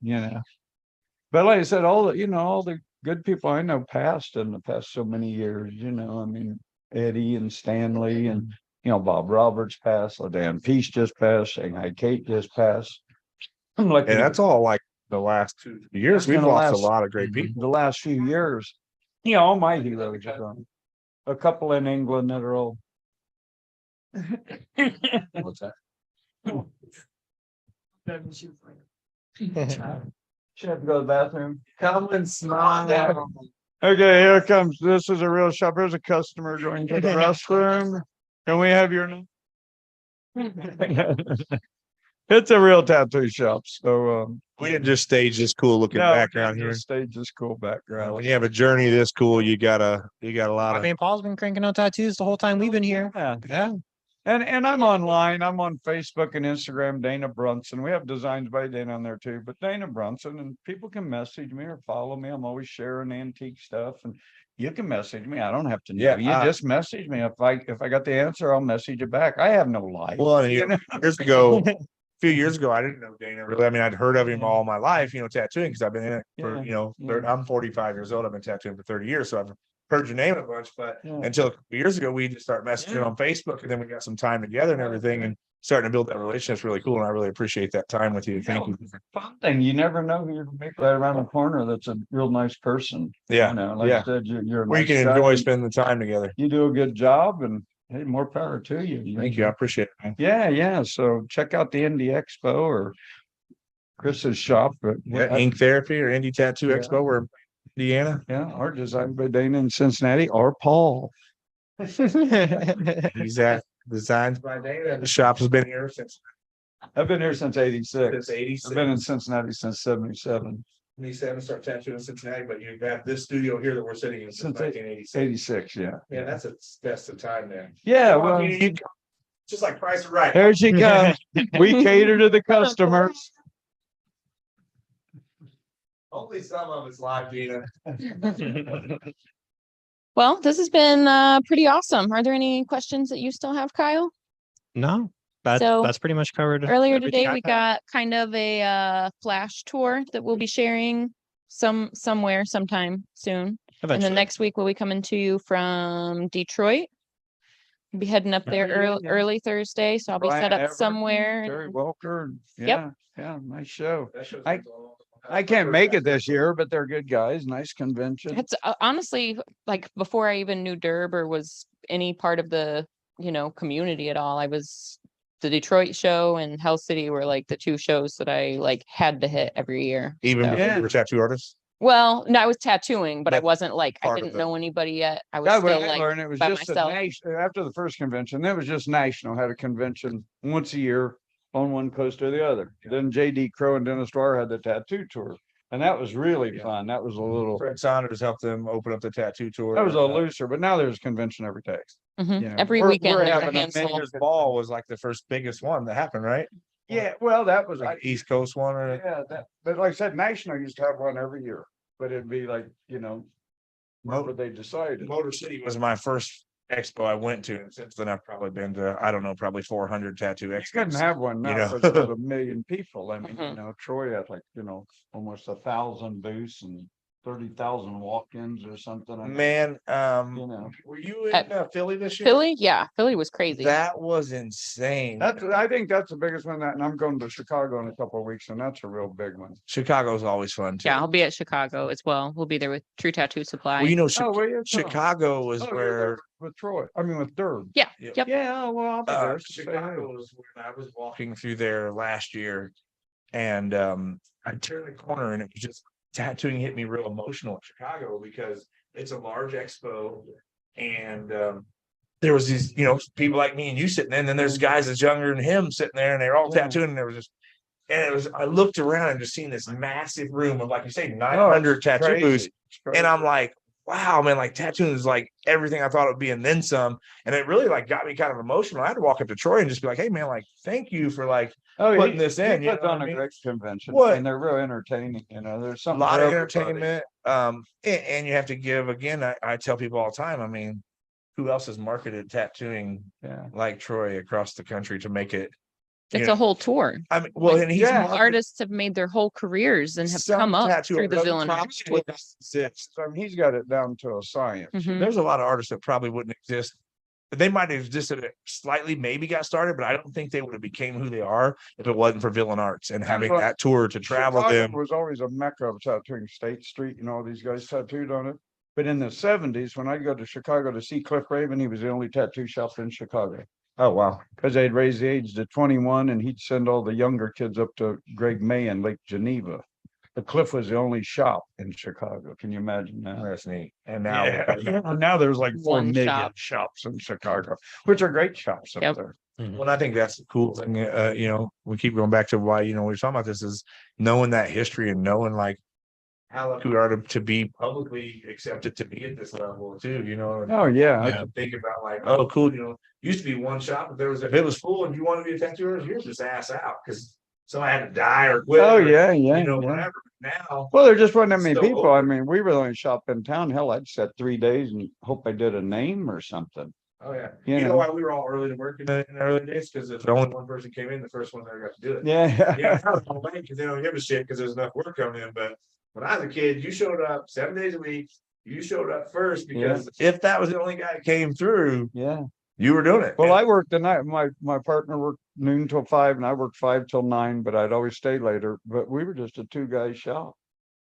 But like I said, all the good people I know passed in the past so many years, I mean, Eddie and Stanley and, Bob Roberts passed, LaDan Peace just passed, Shanghai Kate just passed. I'm lucky. And that's all like the last 2 years. We've lost a lot of great people. The last few years. All my heroes are gone. A couple in England that are all. What's that? Should have to go to the bathroom. Come and smile. Okay, here comes. This is a real shop. Here's a customer going to the restroom. Can we have your name? It's a real tattoo shop. So We didn't just stage this cool looking background here. Stage this cool background. When you have a journey this cool, you got a lot I of. mean, Paul's been cranking out tattoos the whole time we've been here. Yeah. And I'm online. I'm on Facebook and Instagram, Dana Brunson. We have designs by Dana on there too, but Dana Brunson, and people can message me or follow me. I'm always sharing antique stuff, and you can message me. I don't have to know. You just message me. If I got the answer, I'll message you back. I have no life. Well, years ago, a few years ago, I didn't know Dana really. I mean, I'd heard of him all my life, tattooing, because I've been in it for, I'm 45 years old. I've been tattooing for 30 years. So I've heard your name a bunch, but until a couple years ago, we just started messaging on Facebook, and then we got some time together and everything, and starting to build that relationship. It's really cool. And I really appreciate that time with you. Thank you. Fun thing. You never know who you're going to meet right around the corner. That's a real nice person. Yeah. Like I said, you're where you can enjoy spending the time together. You do a good job, and hey, more power to you. Thank you. I appreciate it, man. Yeah. So check out the Indie Expo or Chris's shop. Ink Therapy or Indie Tattoo Expo. We're in Indiana. Yeah, art designed by Dana in Cincinnati or Paul. He's at Designs by Dana. The shop has been here since. I've been here since 86. Since 86. I've been in Cincinnati since 77. 77 started tattooing in Cincinnati, but you have this studio here that we're sitting in since 1986. 86, yeah. Yeah, that's a best of time then. Yeah, well, just like Price is Right. There she goes. We cater to the customers. Only some of it's live, Dina. Well, this has been pretty awesome. Are there any questions that you still have, Kyle? No, So, that's pretty much covered. Earlier everything today, I we had. got kind of a flash tour that we'll be sharing somewhere sometime soon. And Eventually. then next week we'll be coming to you from Detroit. We'll be heading up there early Thursday, so I'll be set up somewhere. Terry Welker. Yep. Yeah, nice show. I can't make it this year, but they're good guys. Nice convention. It's honestly, like, before I even knew Derb or was any part of the community at all, the Detroit show and Hell City were like the two shows that I had to hit every year. Even So- before you were tattoo artists? Well, no, I was tattooing, but I That's wasn't I part of didn't it. know anybody yet. I was That's what still I learned. It was by just myself. after the first convention, it was just national, had a convention once a year on one coast or the other. Then JD Crow and Dennis Dwyer had the tattoo tour. And that was really fun. That was a little, Fred Saunders helped them open up the tattoo tour. that was a looser, but now there's a convention every day. Every We're weekend there's a having a handful. Mayor's Ball was like the first biggest one that happened, right? Yeah, well, that was Like East Coast one or but like I said, national used to have one every year, but it'd be like, whatever they decided. Motor City was my first expo I went to, and since then I've probably been to, I don't know, probably 400 tattoo You couldn't expos. have one now, know. because there's a million people. I mean, Mhm. Troy had almost 1,000 booths and 30,000 walk-ins or something. Man, know. were you in At Philly this year? Philly, yeah, Philly was crazy. That was insane. I think that's the biggest one, and I'm going to Chicago in a couple of weeks, and that's a real big one. Chicago's always fun too. Yeah, I'll be at Chicago as well. We'll be there with True Tattoo Supply. Well, Where you from? Chicago was You're where there with Troy. I mean, with Durb. Yeah, Yeah. yep. Yeah, well, I'll be there. Chicago was when I was walking through there last year, and I turned the corner and it was just tattooing hit me real emotional in Chicago because it's a large expo, and there was these people like me and you sitting there, and then there's guys that's younger than him sitting there, and they're all tattooing, and there was just. And it was, I looked around and just seen this massive room of, like you say, 900 tattoo booths. And I'm like, wow, man, like tattooing is like everything I thought it would be and then some. And it really got me kind of emotional. I had to walk up to Troy and just be like, hey man, like, thank you for Oh, putting this in. He You puts know on what I a mean? great convention, What? and they're real entertaining. You know, there's A something lot for of everybody. entertainment. And you have to give again. I tell people all the time. I mean, who else has marketed tattooing Yeah. like Troy across the country to make it? It's know, a whole tour. I mean, well, Like, and he's yeah, marketed Artists have made their whole careers and have some come up tattoo through the artists villain probably arts tour. wouldn't exist. So he's got it down to a science. Mhm. There's a lot of artists that probably wouldn't exist. They might have existed slightly, maybe got started, but I don't think they would have became who they are if it wasn't for Villain Arts and having like that tour to travel Chicago them. was always a mecca of tattooing. State Street, you know, all these guys tattooed on it. But in the 70s, when I'd go to Chicago to see Cliff Raven, he was the only tattoo shop in Chicago. Oh wow! Because they'd raise the age to 21, and he'd send all the younger kids up to Greg May in Lake Geneva. The Cliff was the only shop in Chicago. Can you imagine that? That's neat. And now, Now there's like 4 One million shop. shops in Chicago, which are great shops up Yep. there. well, I think that's the cool thing. You know, we keep going back to why we're talking about this is knowing that history and knowing like how lucky we are to be publicly accepted to be at this level too. You know. Oh yeah, I think about like, oh, cool. You know, used to be one shop, but if it was full and you wanted to be a tattooer, you're just ass out because somebody had to die or quit. oh or, yeah, whatever. Now, Well, there just wasn't that many So people. I open. mean, we were the only shop in town. Hell, I'd set 3 days and hope I did a name or something. oh yeah, You you know know. why we were all early to work in the early days because if only one person came in, the first one never got to do it. Yeah, Yeah, because they don't give a shit because there's enough work coming in. But when I was a kid, you showed up 7 days a week. You showed up first because if that was the only guy that came through, yeah. you were doing it. Well, I worked the night. My partner worked noon till 5, and I worked 5 till 9. But I'd always stay later. But we were just a 2-guy shop.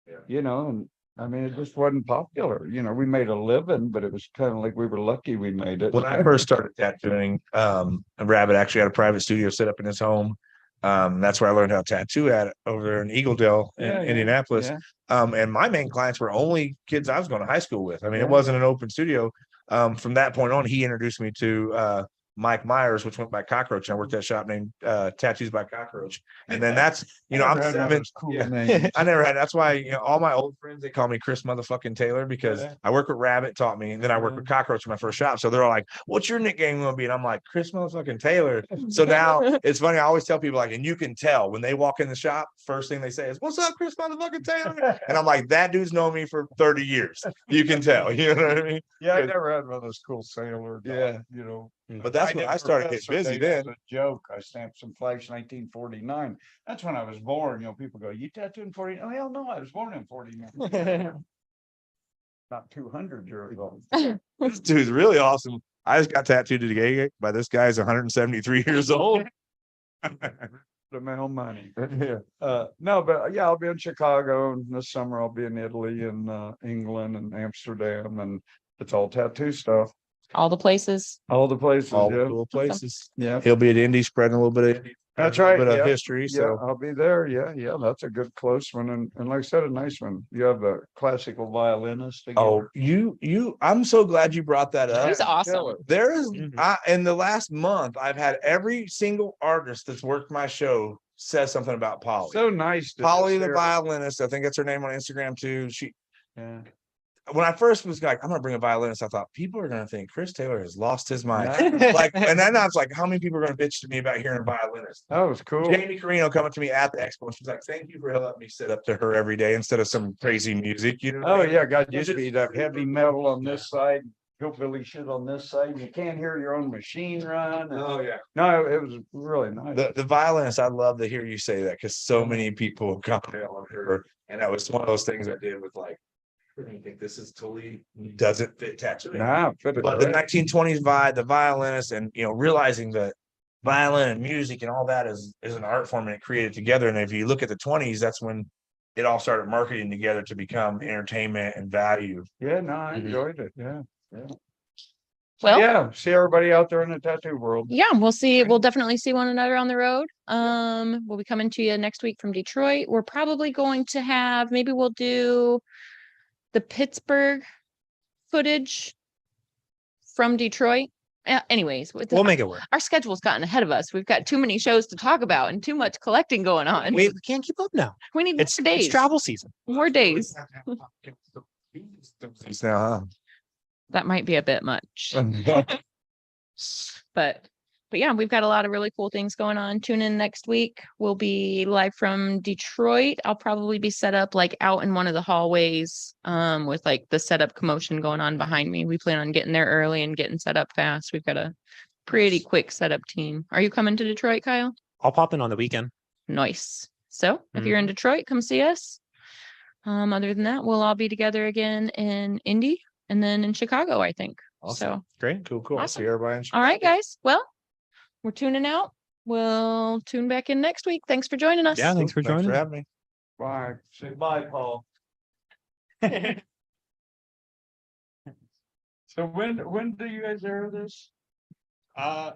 Yeah. You know, and I mean, it just wasn't popular. You know, we made a living, but it was kind of like we were lucky we made it. When I first started tattooing, Rabbit actually had a private studio set up in his home. That's where I learned how to tattoo at over there in Eagledale in Indianapolis. Yeah. And my main clients were only kids I was going to high school with. I mean, Yeah. it wasn't an open studio. From that point on, he introduced me to Mike Myers, which went by Cockroach. And I worked at a shop named Tattoos by Cockroach. And then that's, I'm Never had one of 7. those cool Yeah. names. I never had. That's why all my old friends they call me Chris motherfucking Taylor because Yeah. I work with Rabbit taught me, and then I work with Cockroach in my first shop. So they're all like, "What's your nickname gonna be?" And I'm like, "Chris motherfucking Taylor." So now it's funny. I always tell people like, and you can tell when they walk in the shop, first thing they say is, "What's up, Chris motherfucking Taylor?" And I'm like, "That dude's known me for 30 years." You can tell. You know what I mean? Yeah, I never had one of those cool sailor. Yeah. You know. But that's when I started getting busy. Then A joke. I stamped some flags 1949. That's when I was born. You know, people go, "You tattooed in 49?" Oh, hell no, I was born in 49. Not 200 years old. this dude's really awesome. I just got tattooed today by this guy's 173 years old. The mail money. Yeah. No, but yeah, I'll be in Chicago, and this summer I'll be in Italy and England and Amsterdam, and it's all tattoo stuff. All the places. All the places. All the Yeah. cool places. Yeah. He'll be at Indy spreading a little bit of That's a little right, bit of yeah. history. Yeah, So I'll be there. Yeah, that's a good close one, and like I said, a nice one. You have a classical violinist. oh, Again. you I'm so glad you brought that up. He's awesome. killer. There is Mhm. in the last month, I've had every single artist that's worked my show says something about Polly. So nice. To Polly just the hear- violinist, I think that's her name on Instagram too. Yeah. When I first was like, I'm gonna bring a violinist, I thought people are gonna think Chris Taylor has lost his mind. Yeah. Like, and then I was like, how many people are gonna bitch to me about hearing a violinist? That was cool. Jamie Carino coming to me at the expo, and she's like, "Thank you for letting me sit up to her every day instead of some crazy music." You know? Oh yeah, God, It's used to be that heavy metal on this side, hillbilly shit on this side. You can't hear your own machine run. and- Oh yeah. No, it was really nice. The violinist, I love to hear you say that because so many people comment on her, and that was one of those things I did with like, I think this is totally doesn't fit tattooing. Nah, fit it But the right. 1920s vibe, the violinist, and realizing that violin and music and all that is an art form and it created together. And if you look at the 20s, that's when it all started marketing together to become entertainment and value. Yeah, no, I Mhm. enjoyed it. Yeah. Well, Yeah, see everybody out there in the tattoo world. yeah, we'll see. We'll definitely see one another on the road. We'll be coming to you next week from Detroit. We're probably going to have, maybe we'll do the Pittsburgh footage from Detroit. Anyways, We'll make it work. our schedule's gotten ahead of us. We've got too many shows to talk about and too much collecting going on. We can't keep up now. We need It's more days. travel season. More days. Now, That might be a bit much, huh? but yeah, we've got a lot of really cool things going on. Tune in next week. We'll be live from Detroit. I'll probably be set up like out in one of the hallways with like the setup commotion going on behind me. We plan on getting there early and getting set up fast. We've got a pretty quick setup team. Are you coming to Detroit, Kyle? I'll pop in on the weekend. Nice. So if you're in Detroit, come see us. Other than that, we'll all be together again in Indy and then in Chicago, I think. Awesome. So Great. Cool. Awesome. See everybody. In all right, guys. Well, we're tuning out. We'll tune back in next week. Thanks for joining us. Yeah, thanks for Thanks joining. for having me. Bye. Say bye, Paul. So when do you guys air this?